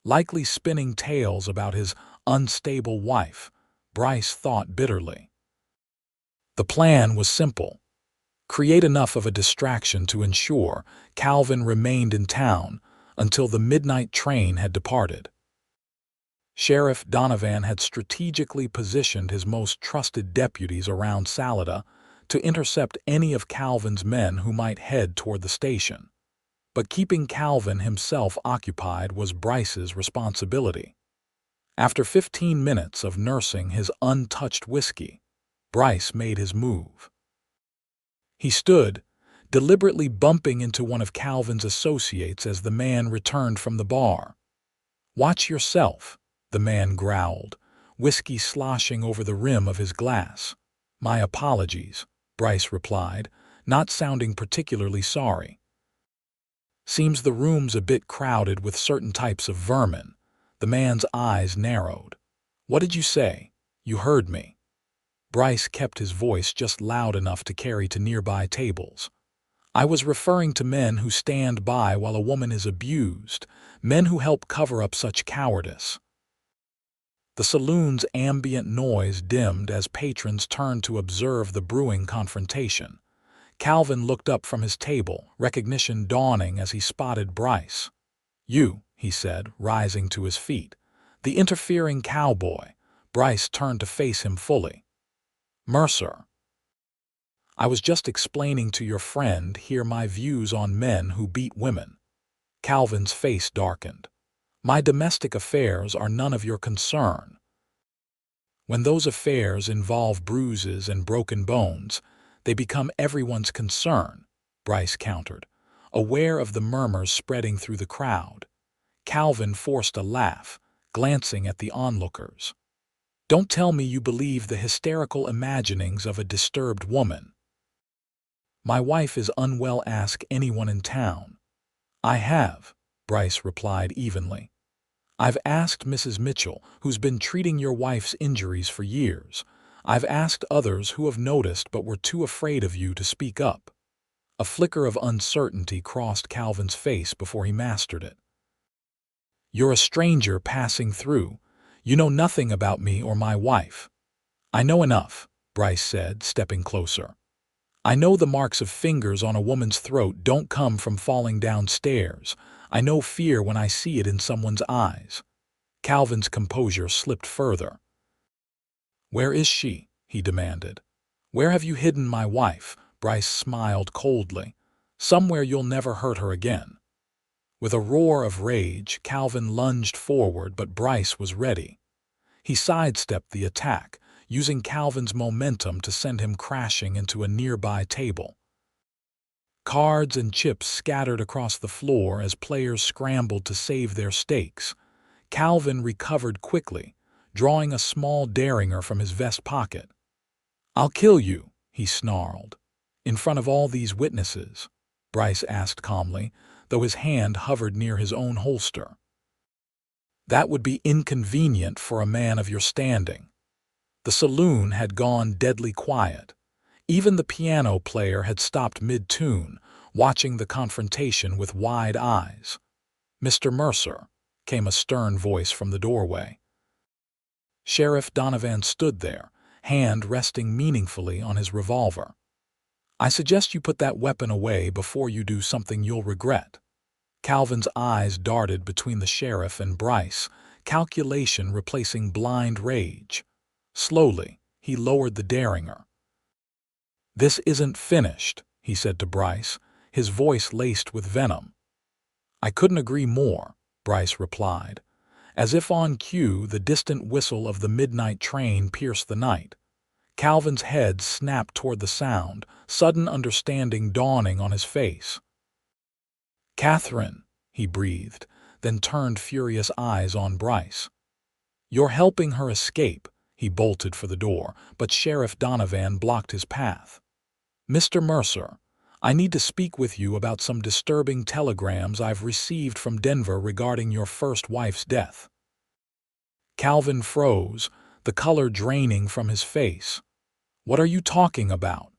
Likely spinning tales about his unstable wife, Bryce thought bitterly. The plan was simple: create enough of a distraction to ensure Calvin remained in town until the midnight train had departed. Sheriff Donovan had strategically positioned his most trusted deputies around Salida to intercept any of Calvin's men who might head toward the station. But keeping Calvin himself occupied was Bryce's responsibility. After 15 minutes of nursing his untouched whiskey, Bryce made his move. He stood, deliberately bumping into one of Calvin's associates as the man returned from the bar. "Watch yourself," the man growled, whiskey sloshing over the rim of his glass. "My apologies," Bryce replied, not sounding particularly sorry. "Seems the room's a bit crowded with certain types of vermin." The man's eyes narrowed. "What did you say?" "You heard me." Bryce kept his voice just loud enough to carry to nearby tables. "I was referring to men who stand by while a woman is abused, men who help cover up such cowardice." The saloon's ambient noise dimmed as patrons turned to observe the brewing confrontation. Calvin looked up from his table, recognition dawning as he spotted Bryce. "You," he said, rising to his feet. "The interfering cowboy." Bryce turned to face him fully. "Mercer, I was just explaining to your friend here my views on men who beat women." Calvin's face darkened. "My domestic affairs are none of your concern." "When those affairs involve bruises and broken bones, they become everyone's concern," Bryce countered, aware of the murmurs spreading through the crowd. Calvin forced a laugh, glancing at the onlookers. "Don't tell me you believe the hysterical imaginings of a disturbed woman." "My wife is unwell. Ask anyone in town." "I have," Bryce replied evenly. "I've asked Mrs. Mitchell, who's been treating your wife's injuries for years. I've asked others who have noticed but were too afraid of you to speak up." A flicker of uncertainty crossed Calvin's face before he mastered it. "You're a stranger passing through. You know nothing about me or my wife." "I know enough," Bryce said, stepping closer. "I know the marks of fingers on a woman's throat don't come from falling downstairs. I know fear when I see it in someone's eyes." Calvin's composure slipped further. "Where is she?" he demanded. "Where have you hidden my wife?" Bryce smiled coldly. "Somewhere you'll never hurt her again." With a roar of rage, Calvin lunged forward, but Bryce was ready. He sidestepped the attack, using Calvin's momentum to send him crashing into a nearby table. Cards and chips scattered across the floor as players scrambled to save their stakes. Calvin recovered quickly, drawing a small derringer from his vest pocket. "I'll kill you," he snarled. "In front of all these witnesses?" Bryce asked calmly, though his hand hovered near his own holster. "That would be inconvenient for a man of your standing." The saloon had gone deadly quiet. Even the piano player had stopped mid-tune, watching the confrontation with wide eyes. "Mr. Mercer," came a stern voice from the doorway. Sheriff Donovan stood there, hand resting meaningfully on his revolver. "I suggest you put that weapon away before you do something you'll regret." Calvin's eyes darted between the sheriff and Bryce, calculation replacing blind rage. Slowly, he lowered the derringer. "This isn't finished," he said to Bryce, his voice laced with venom. "I couldn't agree more," Bryce replied. As if on cue, the distant whistle of the midnight train pierced the night. Calvin's head snapped toward the sound, sudden understanding dawning on his face. "Katherine," he breathed, then turned furious eyes on Bryce. "You're helping her escape." He bolted for the door, but Sheriff Donovan blocked his path. "Mr. Mercer, I need to speak with you about some disturbing telegrams I've received from Denver regarding your first wife's death." Calvin froze, the color draining from his face. "What are you talking about?"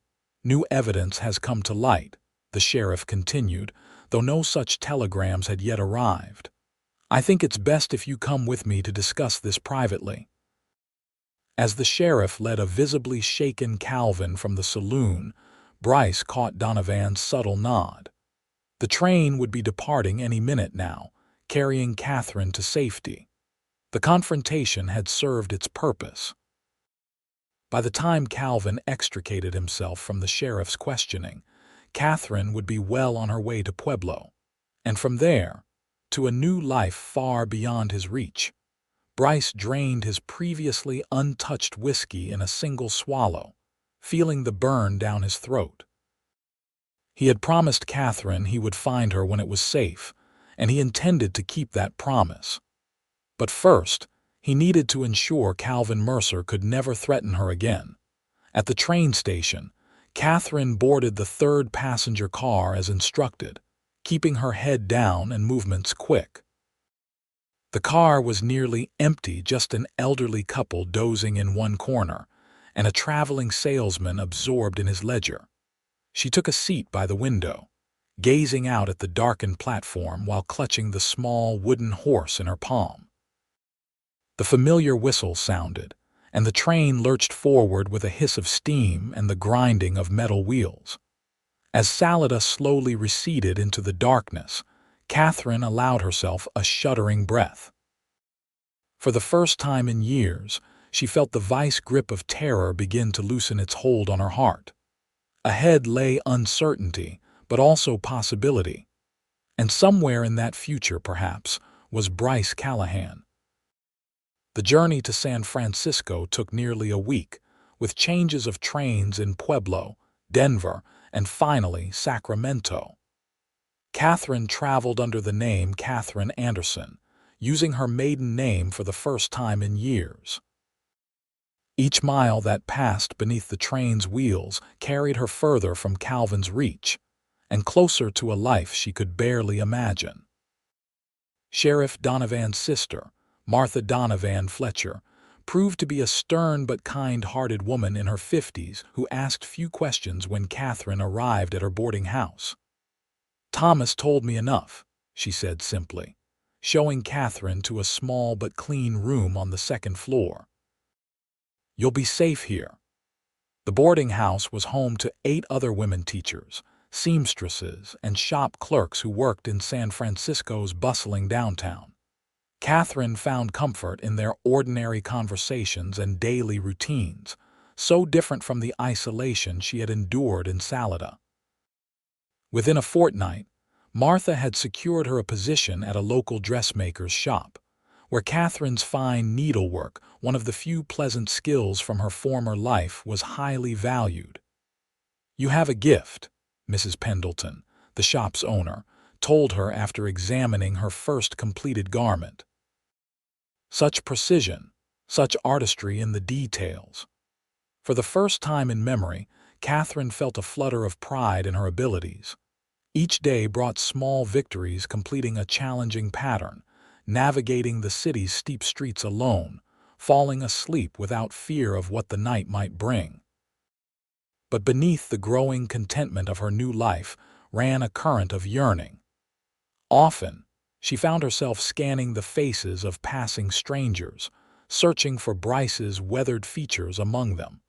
"New evidence has come to light," the sheriff continued, though no such telegrams had yet arrived. "I think it's best if you come with me to discuss this privately." As the sheriff led a visibly shaken Calvin from the saloon, Bryce caught Donovan's subtle nod. The train would be departing any minute now, carrying Katherine to safety. The confrontation had served its purpose. By the time Calvin extricated himself from the sheriff's questioning, Katherine would be well on her way to Pueblo, and from there, to a new life far beyond his reach. Bryce drained his previously untouched whiskey in a single swallow, feeling the burn down his throat. He had promised Katherine he would find her when it was safe, and he intended to keep that promise. But first, he needed to ensure Calvin Mercer could never threaten her again. At the train station, Katherine boarded the third passenger car as instructed, keeping her head down and movements quick. The car was nearly empty, just an elderly couple dozing in one corner, and a traveling salesman absorbed in his ledger. She took a seat by the window, gazing out at the darkened platform while clutching the small wooden horse in her palm. The familiar whistle sounded, and the train lurched forward with a hiss of steam and the grinding of metal wheels. As Salida slowly receded into the darkness, Katherine allowed herself a shuddering breath. For the first time in years, she felt the vice grip of terror begin to loosen its hold on her heart. Ahead lay uncertainty, but also possibility. And somewhere in that future, perhaps, was Bryce Callahan. The journey to San Francisco took nearly a week, with changes of trains in Pueblo, Denver, and finally Sacramento. Katherine traveled under the name Katherine Anderson, using her maiden name for the first time in years. Each mile that passed beneath the train's wheels carried her further from Calvin's reach, and closer to a life she could barely imagine. Sheriff Donovan's sister, Martha Donovan Fletcher, proved to be a stern but kind-hearted woman in her 50s who asked few questions when Katherine arrived at her boarding house. "Thomas told me enough," she said simply, showing Katherine to a small but clean room on the second floor. "You'll be safe here." The boarding house was home to 8 other women teachers, seamstresses, and shop clerks who worked in San Francisco's bustling downtown. Katherine found comfort in their ordinary conversations and daily routines, so different from the isolation she had endured in Salida. Within a fortnight, Martha had secured her a position at a local dressmaker's shop, where Katherine's fine needlework, one of the few pleasant skills from her former life, was highly valued. "You have a gift," Mrs. Pendleton, the shop's owner, told her after examining her first completed garment. Such precision, such artistry in the details. For the first time in memory, Katherine felt a flutter of pride in her abilities. Each day brought small victories, completing a challenging pattern, navigating the city's steep streets alone, falling asleep without fear of what the night might bring. But beneath the growing contentment of her new life ran a current of yearning. Often, she found herself scanning the faces of passing strangers, searching for Bryce's weathered features among them.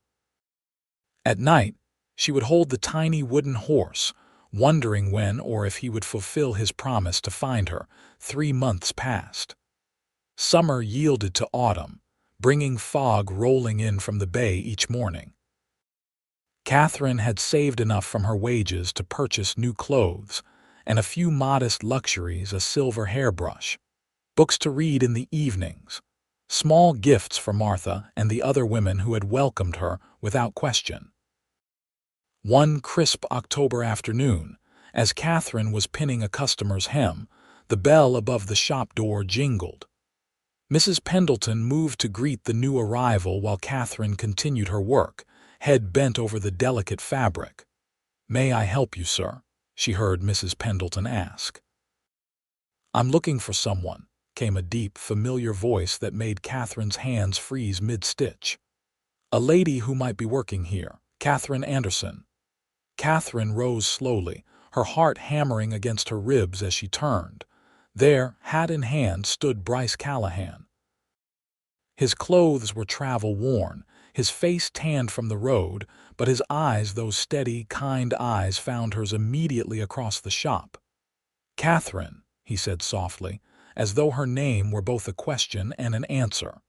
At night, she would hold the tiny wooden horse, wondering when or if he would fulfill his promise to find her. 3 months passed. Summer yielded to autumn, bringing fog rolling in from the bay each morning. Katherine had saved enough from her wages to purchase new clothes and a few modest luxuries: a silver hairbrush, books to read in the evenings, small gifts for Martha and the other women who had welcomed her without question. One crisp October afternoon, as Katherine was pinning a customer's hem, the bell above the shop door jingled. Mrs. Pendleton moved to greet the new arrival while Katherine continued her work, head bent over the delicate fabric. "May I help you, sir?" she heard Mrs. Pendleton ask. "I'm looking for someone," came a deep, familiar voice that made Katherine's hands freeze mid-stitch. "A lady who might be working here, Katherine Anderson." Katherine rose slowly, her heart hammering against her ribs as she turned. There, hat in hand, stood Bryce Callahan. His clothes were travel-worn, his face tanned from the road, but his eyes, those steady, kind eyes, found hers immediately across the shop. "Katherine," he said softly, as though her name were both a question and an answer.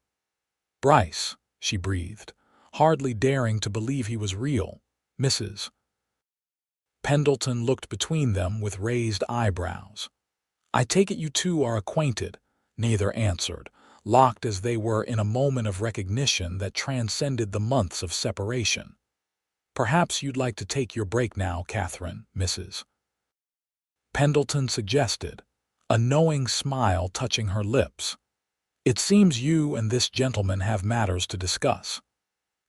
"Bryce," she breathed, hardly daring to believe he was real. "Mrs. Pendleton looked between them with raised eyebrows. "I take it you two are acquainted," neither answered, locked as they were in a moment of recognition that transcended the months of separation. "Perhaps you'd like to take your break now, Katherine," Mrs. Pendleton suggested, a knowing smile touching her lips. "It seems you and this gentleman have matters to discuss."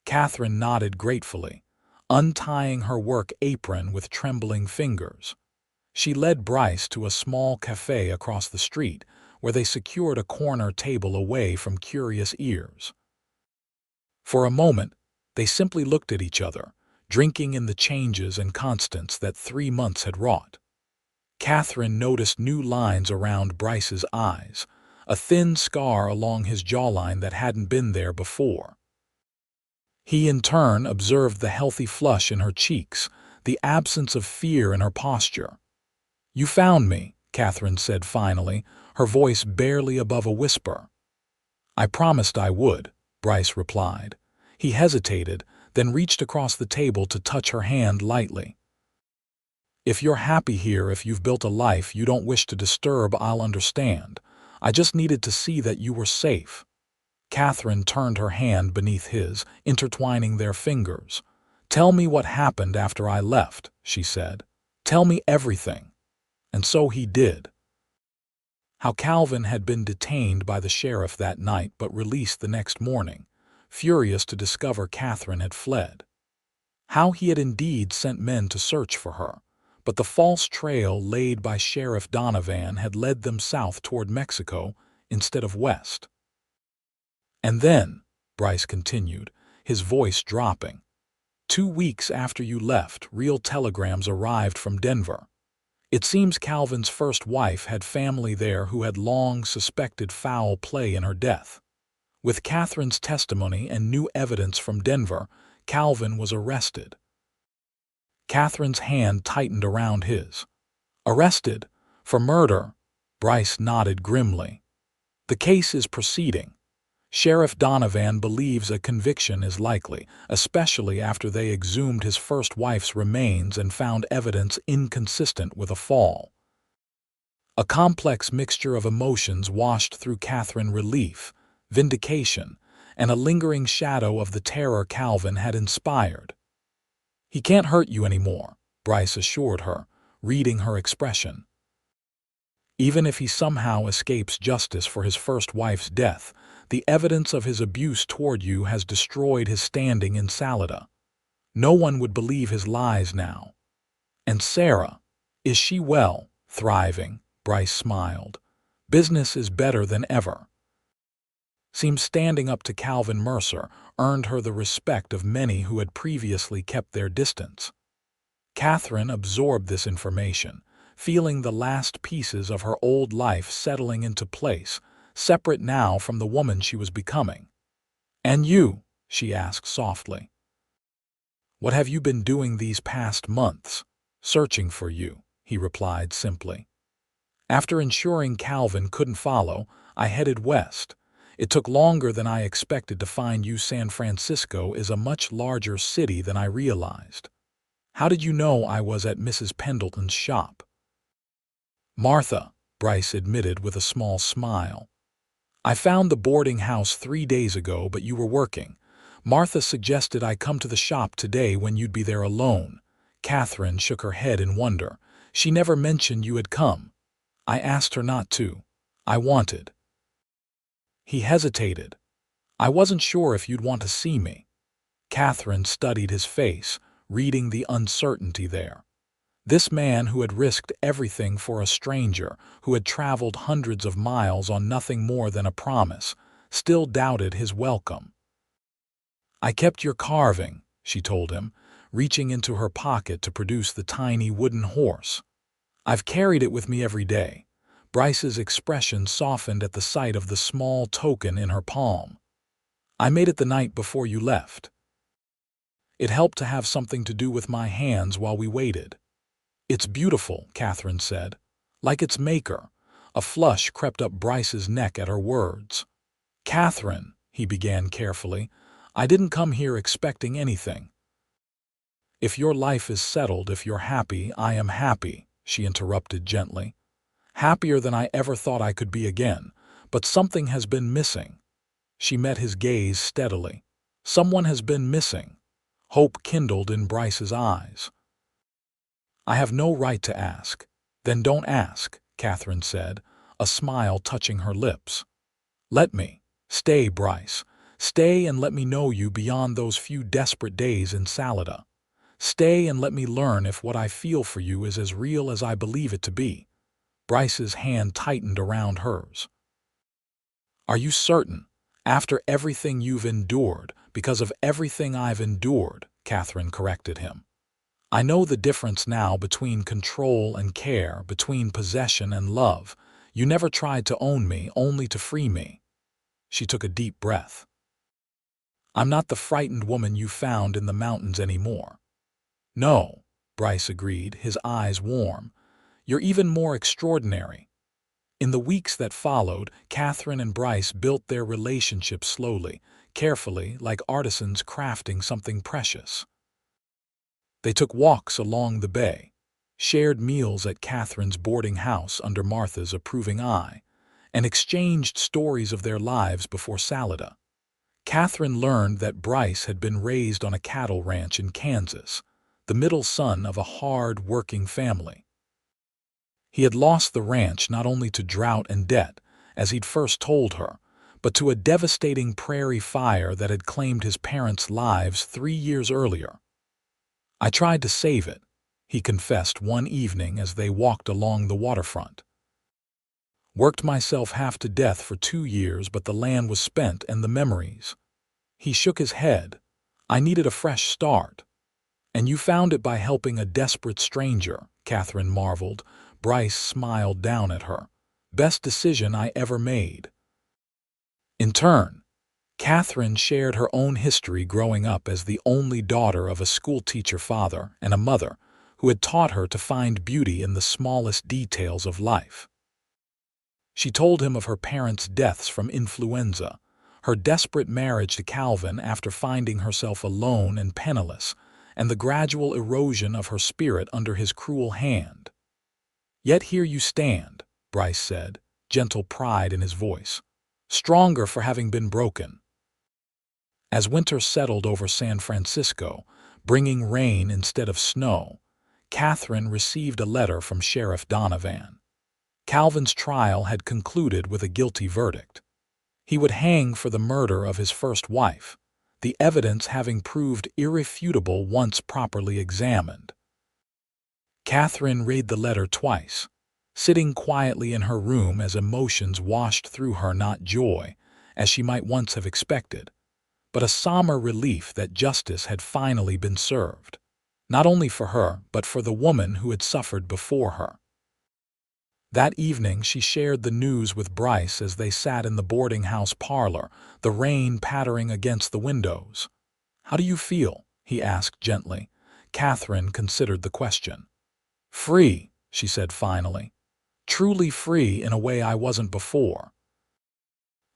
Katherine nodded gratefully, untying her work apron with trembling fingers. She led Bryce to a small cafe across the street, where they secured a corner table away from curious ears. For a moment, they simply looked at each other, drinking in the changes and constants that 3 months had wrought. Katherine noticed new lines around Bryce's eyes, a thin scar along his jawline that hadn't been there before. He in turn observed the healthy flush in her cheeks, the absence of fear in her posture. "You found me," Katherine said finally, her voice barely above a whisper. "I promised I would," Bryce replied. He hesitated, then reached across the table to touch her hand lightly. "If you're happy here, if you've built a life you don't wish to disturb, I'll understand. I just needed to see that you were safe." Katherine turned her hand beneath his, intertwining their fingers. "Tell me what happened after I left," she said. "Tell me everything." And so he did. How Calvin had been detained by the sheriff that night but released the next morning, furious to discover Katherine had fled. How he had indeed sent men to search for her, but the false trail laid by Sheriff Donovan had led them south toward Mexico instead of west. "And then," Bryce continued, his voice dropping, 2 weeks after you left, real telegrams arrived from Denver. It seems Calvin's first wife had family there who had long suspected foul play in her death. With Katherine's testimony and new evidence from Denver, Calvin was arrested." Katherine's hand tightened around his. "Arrested? For murder?" Bryce nodded grimly. "The case is proceeding. Sheriff Donovan believes a conviction is likely, especially after they exhumed his first wife's remains and found evidence inconsistent with a fall." A complex mixture of emotions washed through Katherine: relief, vindication, and a lingering shadow of the terror Calvin had inspired. "He can't hurt you anymore," Bryce assured her, reading her expression. "Even if he somehow escapes justice for his first wife's death, the evidence of his abuse toward you has destroyed his standing in Salida. No one would believe his lies now." "And Sarah, is she well, thriving?" Bryce smiled. "Business is better than ever." Seems standing up to Calvin Mercer earned her the respect of many who had previously kept their distance. Katherine absorbed this information, feeling the last pieces of her old life settling into place, separate now from the woman she was becoming. "And you?" she asked softly. "What have you been doing these past months?" "Searching for you," he replied simply. "After ensuring Calvin couldn't follow, I headed west. It took longer than I expected to find you. San Francisco is a much larger city than I realized." "How did you know I was at Mrs. Pendleton's shop?" "Martha," Bryce admitted with a small smile. "I found the boarding house 3 days ago, but you were working. Martha suggested I come to the shop today when you'd be there alone." Katherine shook her head in wonder. "She never mentioned you had come." "I asked her not to. I wanted." He hesitated. "I wasn't sure if you'd want to see me." Katherine studied his face, reading the uncertainty there. This man who had risked everything for a stranger, who had traveled hundreds of miles on nothing more than a promise, still doubted his welcome. "I kept your carving," she told him, reaching into her pocket to produce the tiny wooden horse. "I've carried it with me every day." Bryce's expression softened at the sight of the small token in her palm. "I made it the night before you left. It helped to have something to do with my hands while we waited." "It's beautiful," Katherine said, "like its maker." A flush crept up Bryce's neck at her words. "Katherine," he began carefully, "I didn't come here expecting anything." "If your life is settled, if you're happy, I am happy," she interrupted gently. "Happier than I ever thought I could be again, but something has been missing." She met his gaze steadily. "Someone has been missing." Hope kindled in Bryce's eyes. "I have no right to ask." "Then don't ask," Katherine said, a smile touching her lips. "Let me. Stay, Bryce. Stay and let me know you beyond those few desperate days in Salida. Stay and let me learn if what I feel for you is as real as I believe it to be." Bryce's hand tightened around hers. "Are you certain? After everything you've endured, because of everything I've endured," Katherine corrected him. "I know the difference now between control and care, between possession and love. You never tried to own me, only to free me." She took a deep breath. "I'm not the frightened woman you found in the mountains anymore." "No," Bryce agreed, his eyes warm. "You're even more extraordinary." In the weeks that followed, Katherine and Bryce built their relationship slowly, carefully, like artisans crafting something precious. They took walks along the bay, shared meals at Katherine's boarding house under Martha's approving eye, and exchanged stories of their lives before Salida. Katherine learned that Bryce had been raised on a cattle ranch in Kansas, the middle son of a hard-working family. He had lost the ranch not only to drought and debt, as he'd first told her, but to a devastating prairie fire that had claimed his parents' lives 3 years earlier. "I tried to save it," he confessed one evening as they walked along the waterfront. "Worked myself half to death for 2 years, but the land was spent and the memories." He shook his head. "I needed a fresh start." "And you found it by helping a desperate stranger," Katherine marveled. Bryce smiled down at her. "Best decision I ever made." In turn, Katherine shared her own history growing up as the only daughter of a schoolteacher father and a mother who had taught her to find beauty in the smallest details of life. She told him of her parents' deaths from influenza, her desperate marriage to Calvin after finding herself alone and penniless, and the gradual erosion of her spirit under his cruel hand. "Yet here you stand," Bryce said, gentle pride in his voice, "stronger for having been broken." As winter settled over San Francisco, bringing rain instead of snow, Katherine received a letter from Sheriff Donovan. Calvin's trial had concluded with a guilty verdict. He would hang for the murder of his first wife, the evidence having proved irrefutable once properly examined. Katherine read the letter twice, sitting quietly in her room as emotions washed through her, not joy, as she might once have expected, but a somber relief that justice had finally been served. not only for her, but for the woman who had suffered before her. That evening she shared the news with Bryce as they sat in the boarding house parlor, the rain pattering against the windows. "How do you feel?" he asked gently. Katherine considered the question. "Free," she said finally. "Truly free in a way I wasn't before.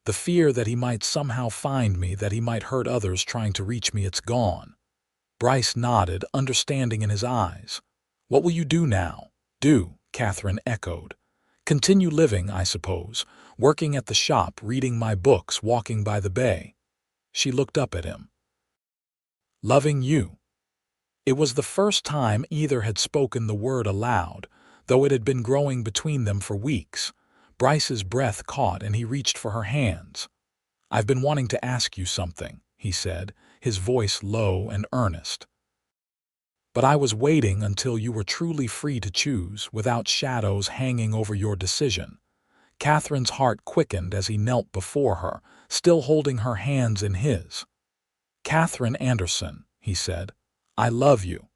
The fear that he might somehow find me, that he might hurt others trying to reach me, it's gone." Bryce nodded, understanding in his eyes. "What will you do now?" "Do," Katherine echoed. "Continue living, I suppose, working at the shop, reading my books, walking by the bay." She looked up at him. "Loving you." It was the first time either had spoken the word aloud, though it had been growing between them for weeks. Bryce's breath caught and he reached for her hands. "I've been wanting to ask you something," he said, his voice low and earnest. "But I was waiting until you were truly free to choose, without shadows hanging over your decision." Katherine's heart quickened as he knelt before her, still holding her hands in his. "Katherine Anderson," he said, "I love you.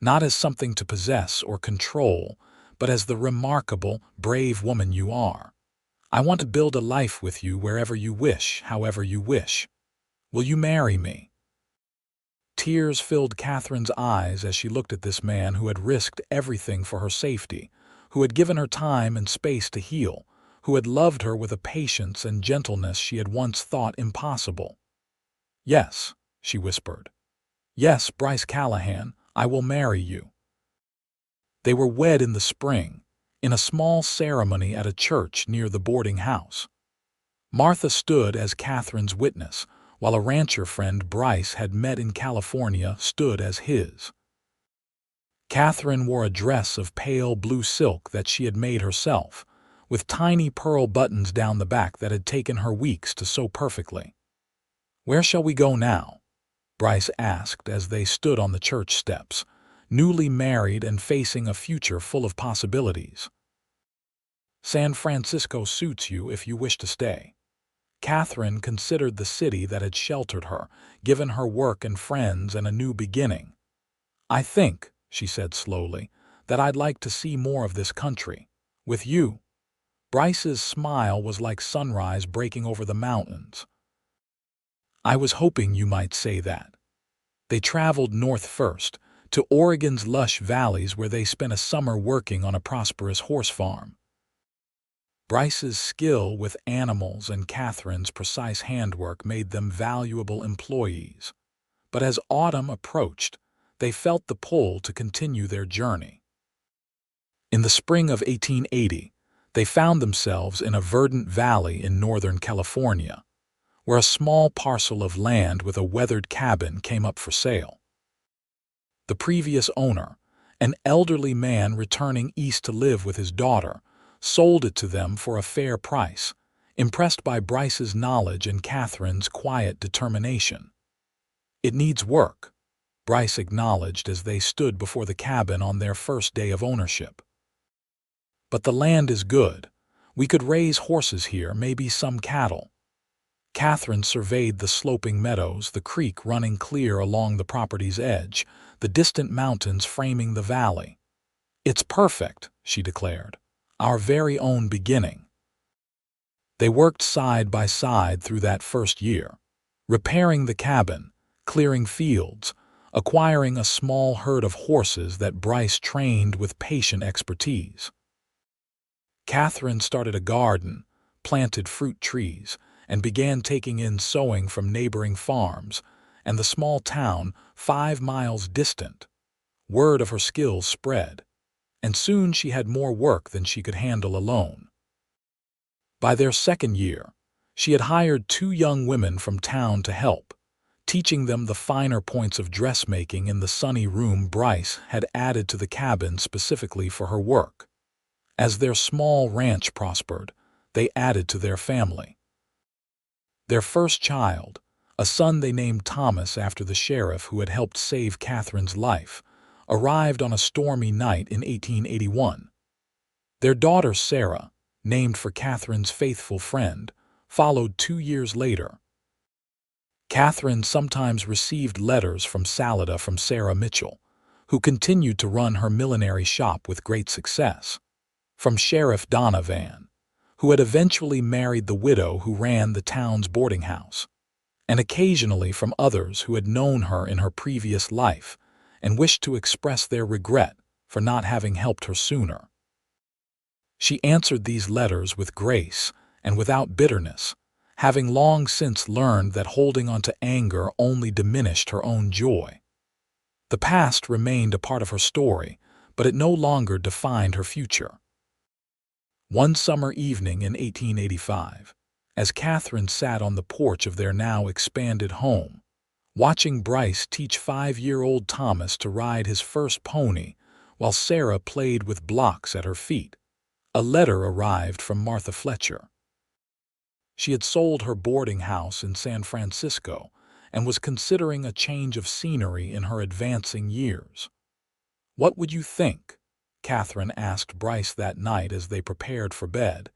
Not as something to possess or control, but as the remarkable, brave woman you are. I want to build a life with you wherever you wish, however you wish. Will you marry me?" Tears filled Katherine's eyes as she looked at this man who had risked everything for her safety, who had given her time and space to heal, who had loved her with a patience and gentleness she had once thought impossible. "Yes," she whispered. "Yes, Bryce Callahan, I will marry you." They were wed in the spring, in a small ceremony at a church near the boarding house. Martha stood as Katherine's witness, while a rancher friend Bryce had met in California stood as his. Katherine wore a dress of pale blue silk that she had made herself, with tiny pearl buttons down the back that had taken her weeks to sew perfectly. "Where shall we go now?" Bryce asked as they stood on the church steps, newly married and facing a future full of possibilities. "San Francisco suits you if you wish to stay." Katherine considered the city that had sheltered her, given her work and friends and a new beginning. "I think," she said slowly, "that I'd like to see more of this country. With you." Bryce's smile was like sunrise breaking over the mountains. "I was hoping you might say that." They traveled north first, to Oregon's lush valleys where they spent a summer working on a prosperous horse farm. Bryce's skill with animals and Katherine's precise handwork made them valuable employees. But as autumn approached, they felt the pull to continue their journey. In the spring of 1880, they found themselves in a verdant valley in northern California, where a small parcel of land with a weathered cabin came up for sale. The previous owner, an elderly man returning east to live with his daughter, sold it to them for a fair price, impressed by Bryce's knowledge and Katherine's quiet determination. "It needs work," Bryce acknowledged as they stood before the cabin on their first day of ownership. "But the land is good. We could raise horses here, maybe some cattle." Katherine surveyed the sloping meadows, the creek running clear along the property's edge, the distant mountains framing the valley. "It's perfect," she declared. "Our very own beginning." They worked side by side through that first year, repairing the cabin, clearing fields, acquiring a small herd of horses that Bryce trained with patient expertise. Katherine started a garden, planted fruit trees, and began taking in sewing from neighboring farms and the small town 5 miles distant. Word of her skills spread, and soon she had more work than she could handle alone. By their second year, she had hired 2 young women from town to help, teaching them the finer points of dressmaking in the sunny room Bryce had added to the cabin specifically for her work. As their small ranch prospered, they added to their family. Their first child, a son they named Thomas after the sheriff who had helped save Katherine's life, arrived on a stormy night in 1881. Their daughter Sarah, named for Katherine's faithful friend, followed 2 years later. Katherine sometimes received letters from Salida from Sarah Mitchell, who continued to run her millinery shop with great success, from Sheriff Donovan, who had eventually married the widow who ran the town's boarding house, and occasionally from others who had known her in her previous life and wished to express their regret for not having helped her sooner. She answered these letters with grace and without bitterness, having long since learned that holding on to anger only diminished her own joy. The past remained a part of her story, but it no longer defined her future. One summer evening in 1885, as Katherine sat on the porch of their now expanded home, watching Bryce teach 5-year-old Thomas to ride his first pony while Sarah played with blocks at her feet, a letter arrived from Martha Fletcher. She had sold her boarding house in San Francisco and was considering a change of scenery in her advancing years. "What would you think," Katherine asked Bryce that night as they prepared for bed,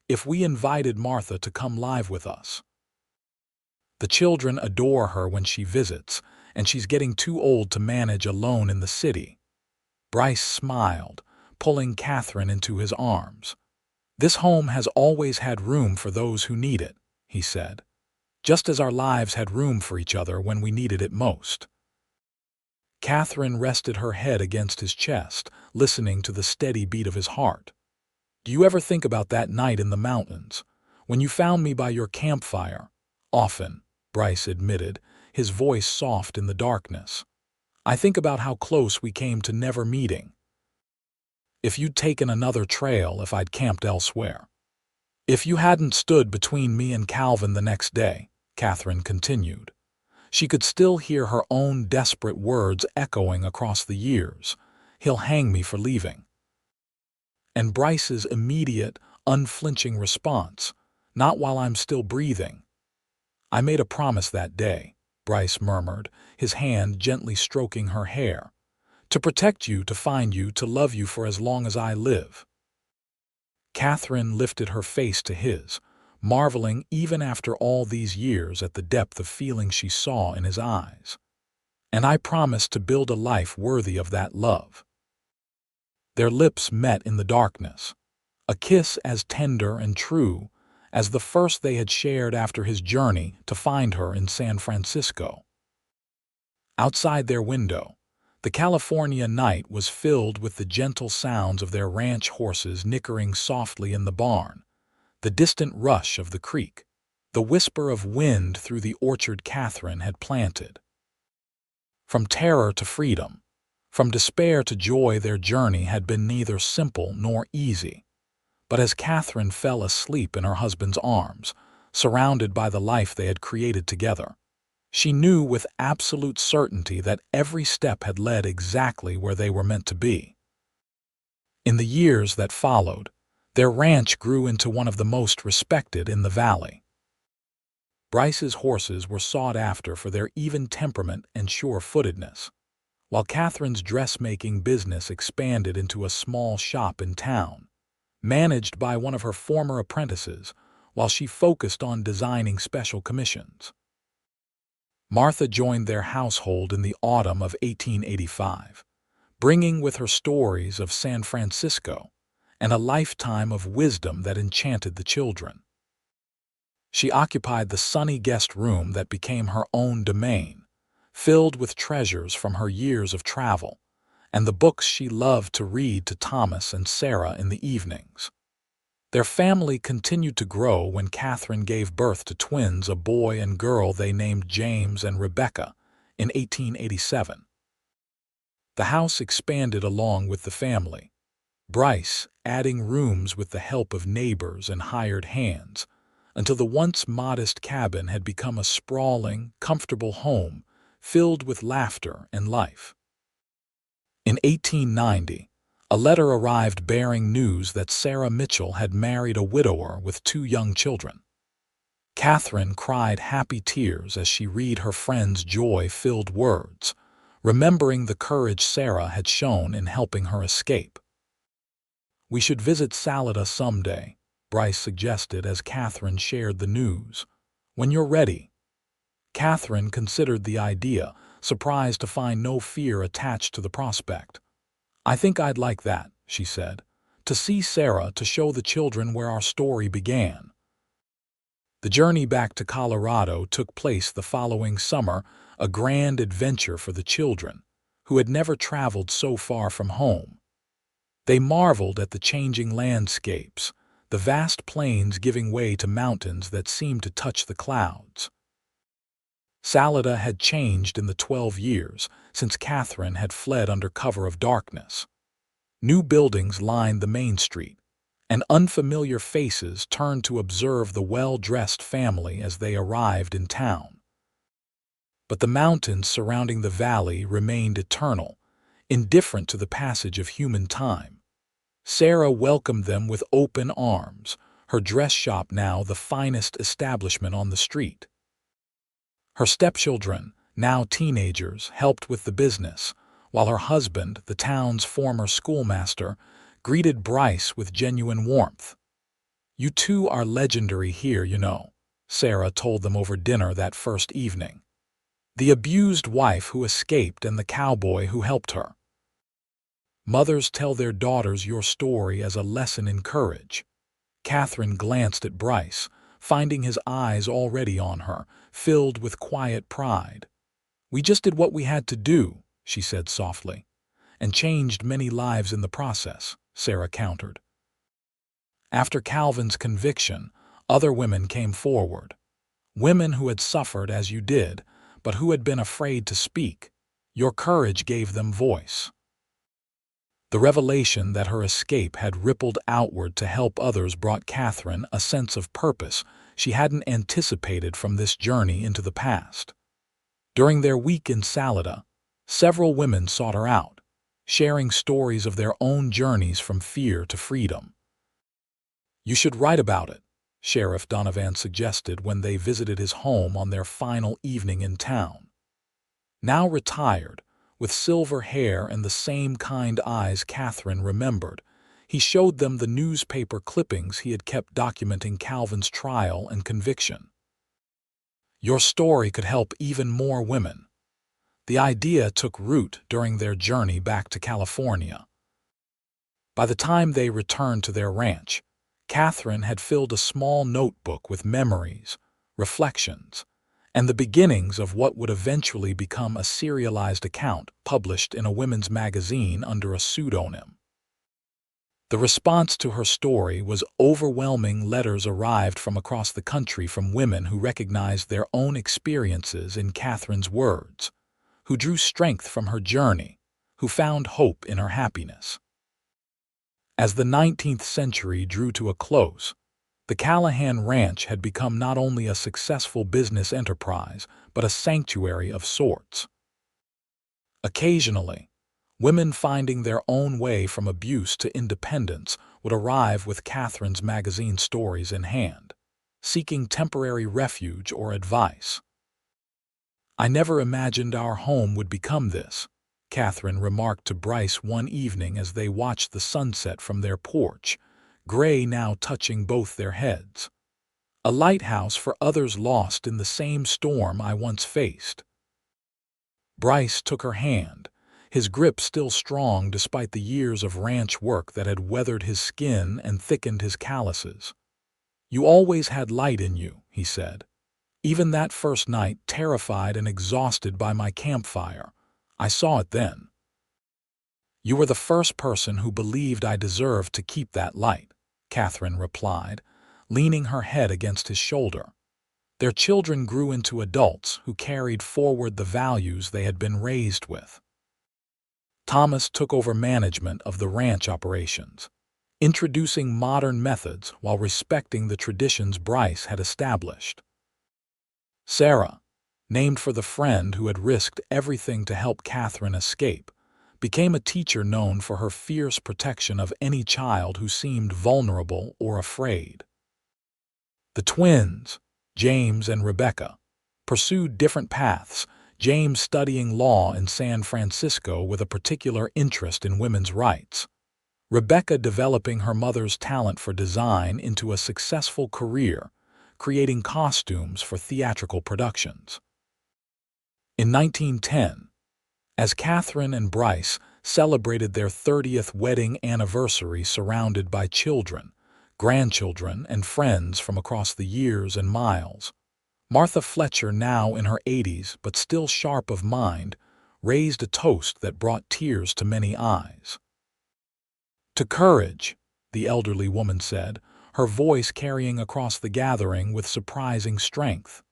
"if we invited Martha to come live with us? The children adore her when she visits, and she's getting too old to manage alone in the city." Bryce smiled, pulling Katherine into his arms. "This home has always had room for those who need it," he said, "just as our lives had room for each other when we needed it most." Katherine rested her head against his chest, listening to the steady beat of his heart. "Do you ever think about that night in the mountains, when you found me by your campfire?" "Often," Bryce admitted, his voice soft in the darkness. "I think about how close we came to never meeting. If you'd taken another trail, if I'd camped elsewhere. If you hadn't stood between me and Calvin the next day," Katherine continued. She could still hear her own desperate words echoing across the years. "He'll hang me for leaving." And Bryce's immediate, unflinching response, "Not while I'm still breathing." "I made a promise that day," Bryce murmured, his hand gently stroking her hair. "To protect you, to find you, to love you for as long as I live." Katherine lifted her face to his, marveling even after all these years at the depth of feeling she saw in his eyes. "And I promised to build a life worthy of that love." Their lips met in the darkness, a kiss as tender and true as the first they had shared after his journey to find her in San Francisco. Outside their window, the California night was filled with the gentle sounds of their ranch horses nickering softly in the barn, the distant rush of the creek, the whisper of wind through the orchard Katherine had planted. From terror to freedom, from despair to joy, their journey had been neither simple nor easy. But as Katherine fell asleep in her husband's arms, surrounded by the life they had created together, she knew with absolute certainty that every step had led exactly where they were meant to be. In the years that followed, their ranch grew into one of the most respected in the valley. Bryce's horses were sought after for their even temperament and sure-footedness, while Katherine's dressmaking business expanded into a small shop in town, managed by one of her former apprentices, while she focused on designing special commissions. Martha joined their household in the autumn of 1885, bringing with her stories of San Francisco and a lifetime of wisdom that enchanted the children. She occupied the sunny guest room that became her own domain, filled with treasures from her years of travel and the books she loved to read to Thomas and Sarah in the evenings. Their family continued to grow when Katherine gave birth to twins, a boy and girl they named James and Rebecca, in 1887. The house expanded along with the family, Bryce adding rooms with the help of neighbors and hired hands, until the once modest cabin had become a sprawling, comfortable home filled with laughter and life. In 1890, a letter arrived bearing news that Sarah Mitchell had married a widower with 2 young children. Katherine cried happy tears as she read her friend's joy-filled words, remembering the courage Sarah had shown in helping her escape. "We should visit Salida someday," Bryce suggested as Katherine shared the news. "When you're ready." Katherine considered the idea, surprised to find no fear attached to the prospect. "I think I'd like that," she said, "to see Sarah, to show the children where our story began." The journey back to Colorado took place the following summer, a grand adventure for the children, who had never traveled so far from home. They marveled at the changing landscapes, the vast plains giving way to mountains that seemed to touch the clouds. Salida had changed in the 12 years since Katherine had fled under cover of darkness. New buildings lined the main street, and unfamiliar faces turned to observe the well-dressed family as they arrived in town. But the mountains surrounding the valley remained eternal, indifferent to the passage of human time. Sarah welcomed them with open arms, her dress shop now the finest establishment on the street. Her stepchildren, now teenagers, helped with the business, while her husband, the town's former schoolmaster, greeted Bryce with genuine warmth. "You two are legendary here, you know," Sarah told them over dinner that first evening. "The abused wife who escaped and the cowboy who helped her. Mothers tell their daughters your story as a lesson in courage." Katherine glanced at Bryce, finding his eyes already on her, filled with quiet pride. "We just did what we had to do," she said softly. "And changed many lives in the process," Sarah countered. After Calvin's conviction, other women came forward. Women who had suffered as you did, but who had been afraid to speak. Your courage gave them voice. The revelation that her escape had rippled outward to help others brought Katherine a sense of purpose she hadn't anticipated from this journey into the past. During their week in Salida, several women sought her out, sharing stories of their own journeys from fear to freedom. "You should write about it," Sheriff Donovan suggested when they visited his home on their final evening in town. Now retired, with silver hair and the same kind eyes Katherine remembered, he showed them the newspaper clippings he had kept documenting Calvin's trial and conviction. "Your story could help even more women." The idea took root during their journey back to California. By the time they returned to their ranch, Katherine had filled a small notebook with memories, reflections, and the beginnings of what would eventually become a serialized account published in a women's magazine under a pseudonym. The response to her story was overwhelming. Letters arrived from across the country from women who recognized their own experiences in Katherine's words, who drew strength from her journey, who found hope in her happiness. As the 19th century drew to a close, the Callahan Ranch had become not only a successful business enterprise, but a sanctuary of sorts. Occasionally, women finding their own way from abuse to independence would arrive with Katherine's magazine stories in hand, seeking temporary refuge or advice. "I never imagined our home would become this," Katherine remarked to Bryce one evening as they watched the sunset from their porch, gray now touching both their heads. "A lighthouse for others lost in the same storm I once faced." Bryce took her hand, his grip still strong despite the years of ranch work that had weathered his skin and thickened his calluses. "You always had light in you," he said. "Even that first night, terrified and exhausted by my campfire, I saw it then. You were the first person who believed I deserved to keep that light," Katherine replied, leaning her head against his shoulder. Their children grew into adults who carried forward the values they had been raised with. Thomas took over management of the ranch operations, introducing modern methods while respecting the traditions Bryce had established. Sarah, named for the friend who had risked everything to help Katherine escape, became a teacher known for her fierce protection of any child who seemed vulnerable or afraid. The twins, James and Rebecca, pursued different paths, James studying law in San Francisco with a particular interest in women's rights, Rebecca developing her mother's talent for design into a successful career, creating costumes for theatrical productions. In 1910, as Katherine and Bryce celebrated their 30th wedding anniversary surrounded by children, grandchildren, and friends from across the years and miles, Martha Fletcher, now in her 80s but still sharp of mind, raised a toast that brought tears to many eyes. "To courage," the elderly woman said, her voice carrying across the gathering with surprising strength.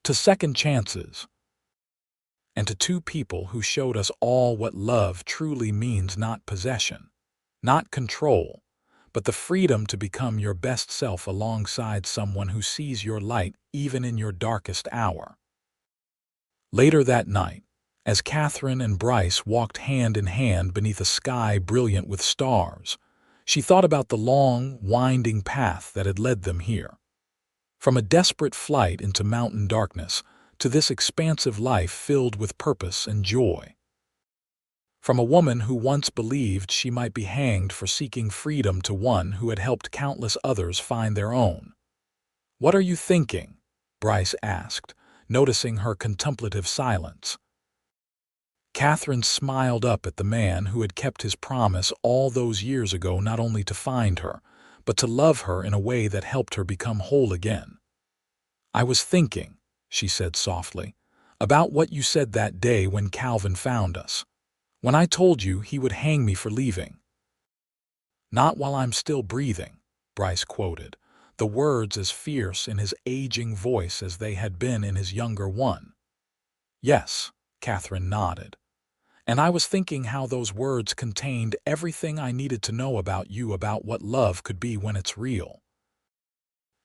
"To second chances. And to two people who showed us all what love truly means: not possession, not control, but the freedom to become your best self alongside someone who sees your light even in your darkest hour." Later that night, as Katherine and Bryce walked hand in hand beneath a sky brilliant with stars, she thought about the long, winding path that had led them here. From a desperate flight into mountain darkness to this expansive life filled with purpose and joy. From a woman who once believed she might be hanged for seeking freedom to one who had helped countless others find their own. "What are you thinking?" Bryce asked, noticing her contemplative silence. Katherine smiled up at the man who had kept his promise all those years ago, not only to find her, but to love her in a way that helped her become whole again. "I was thinking," she said softly, "about what you said that day when Calvin found us. When I told you he would hang me for leaving." "Not while I'm still breathing," Bryce quoted, the words as fierce in his aging voice as they had been in his younger one. "Yes," Katherine nodded. "And I was thinking how those words contained everything I needed to know about you, about what love could be when it's real.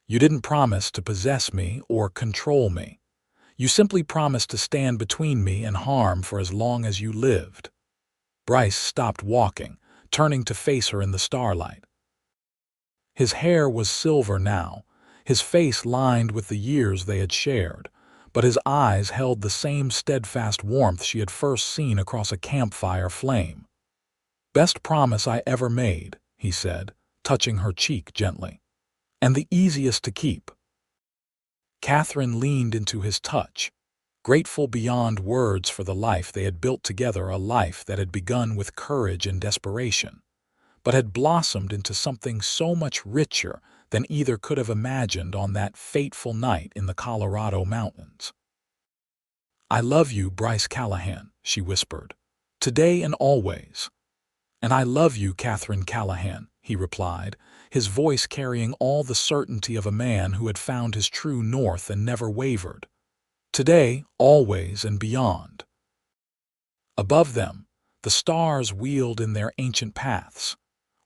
You didn't promise to possess me or control me. You simply promised to stand between me and harm for as long as you lived." Bryce stopped walking, turning to face her in the starlight. His hair was silver now, his face lined with the years they had shared, but his eyes held the same steadfast warmth she had first seen across a campfire flame. "Best promise I ever made," he said, touching her cheek gently. "And the easiest to keep." Katherine leaned into his touch, grateful beyond words for the life they had built together, a life that had begun with courage and desperation, but had blossomed into something so much richer than either could have imagined on that fateful night in the Colorado mountains. "I love you, Bryce Callahan," she whispered, "today and always." "And I love you, Katherine Callahan," he replied, his voice carrying all the certainty of a man who had found his true north and never wavered. "Today, always, and beyond." Above them, the stars wheeled in their ancient paths,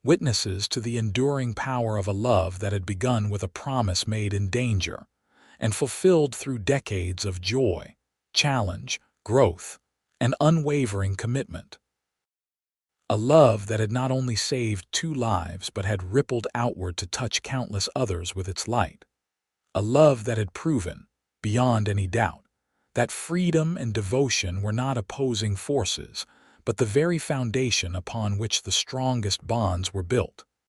witnesses to the enduring power of a love that had begun with a promise made in danger and fulfilled through decades of joy, challenge, growth, and unwavering commitment. A love that had not only saved 2 lives but had rippled outward to touch countless others with its light. A love that had proven, beyond any doubt, that freedom and devotion were not opposing forces, but the very foundation upon which the strongest bonds were built.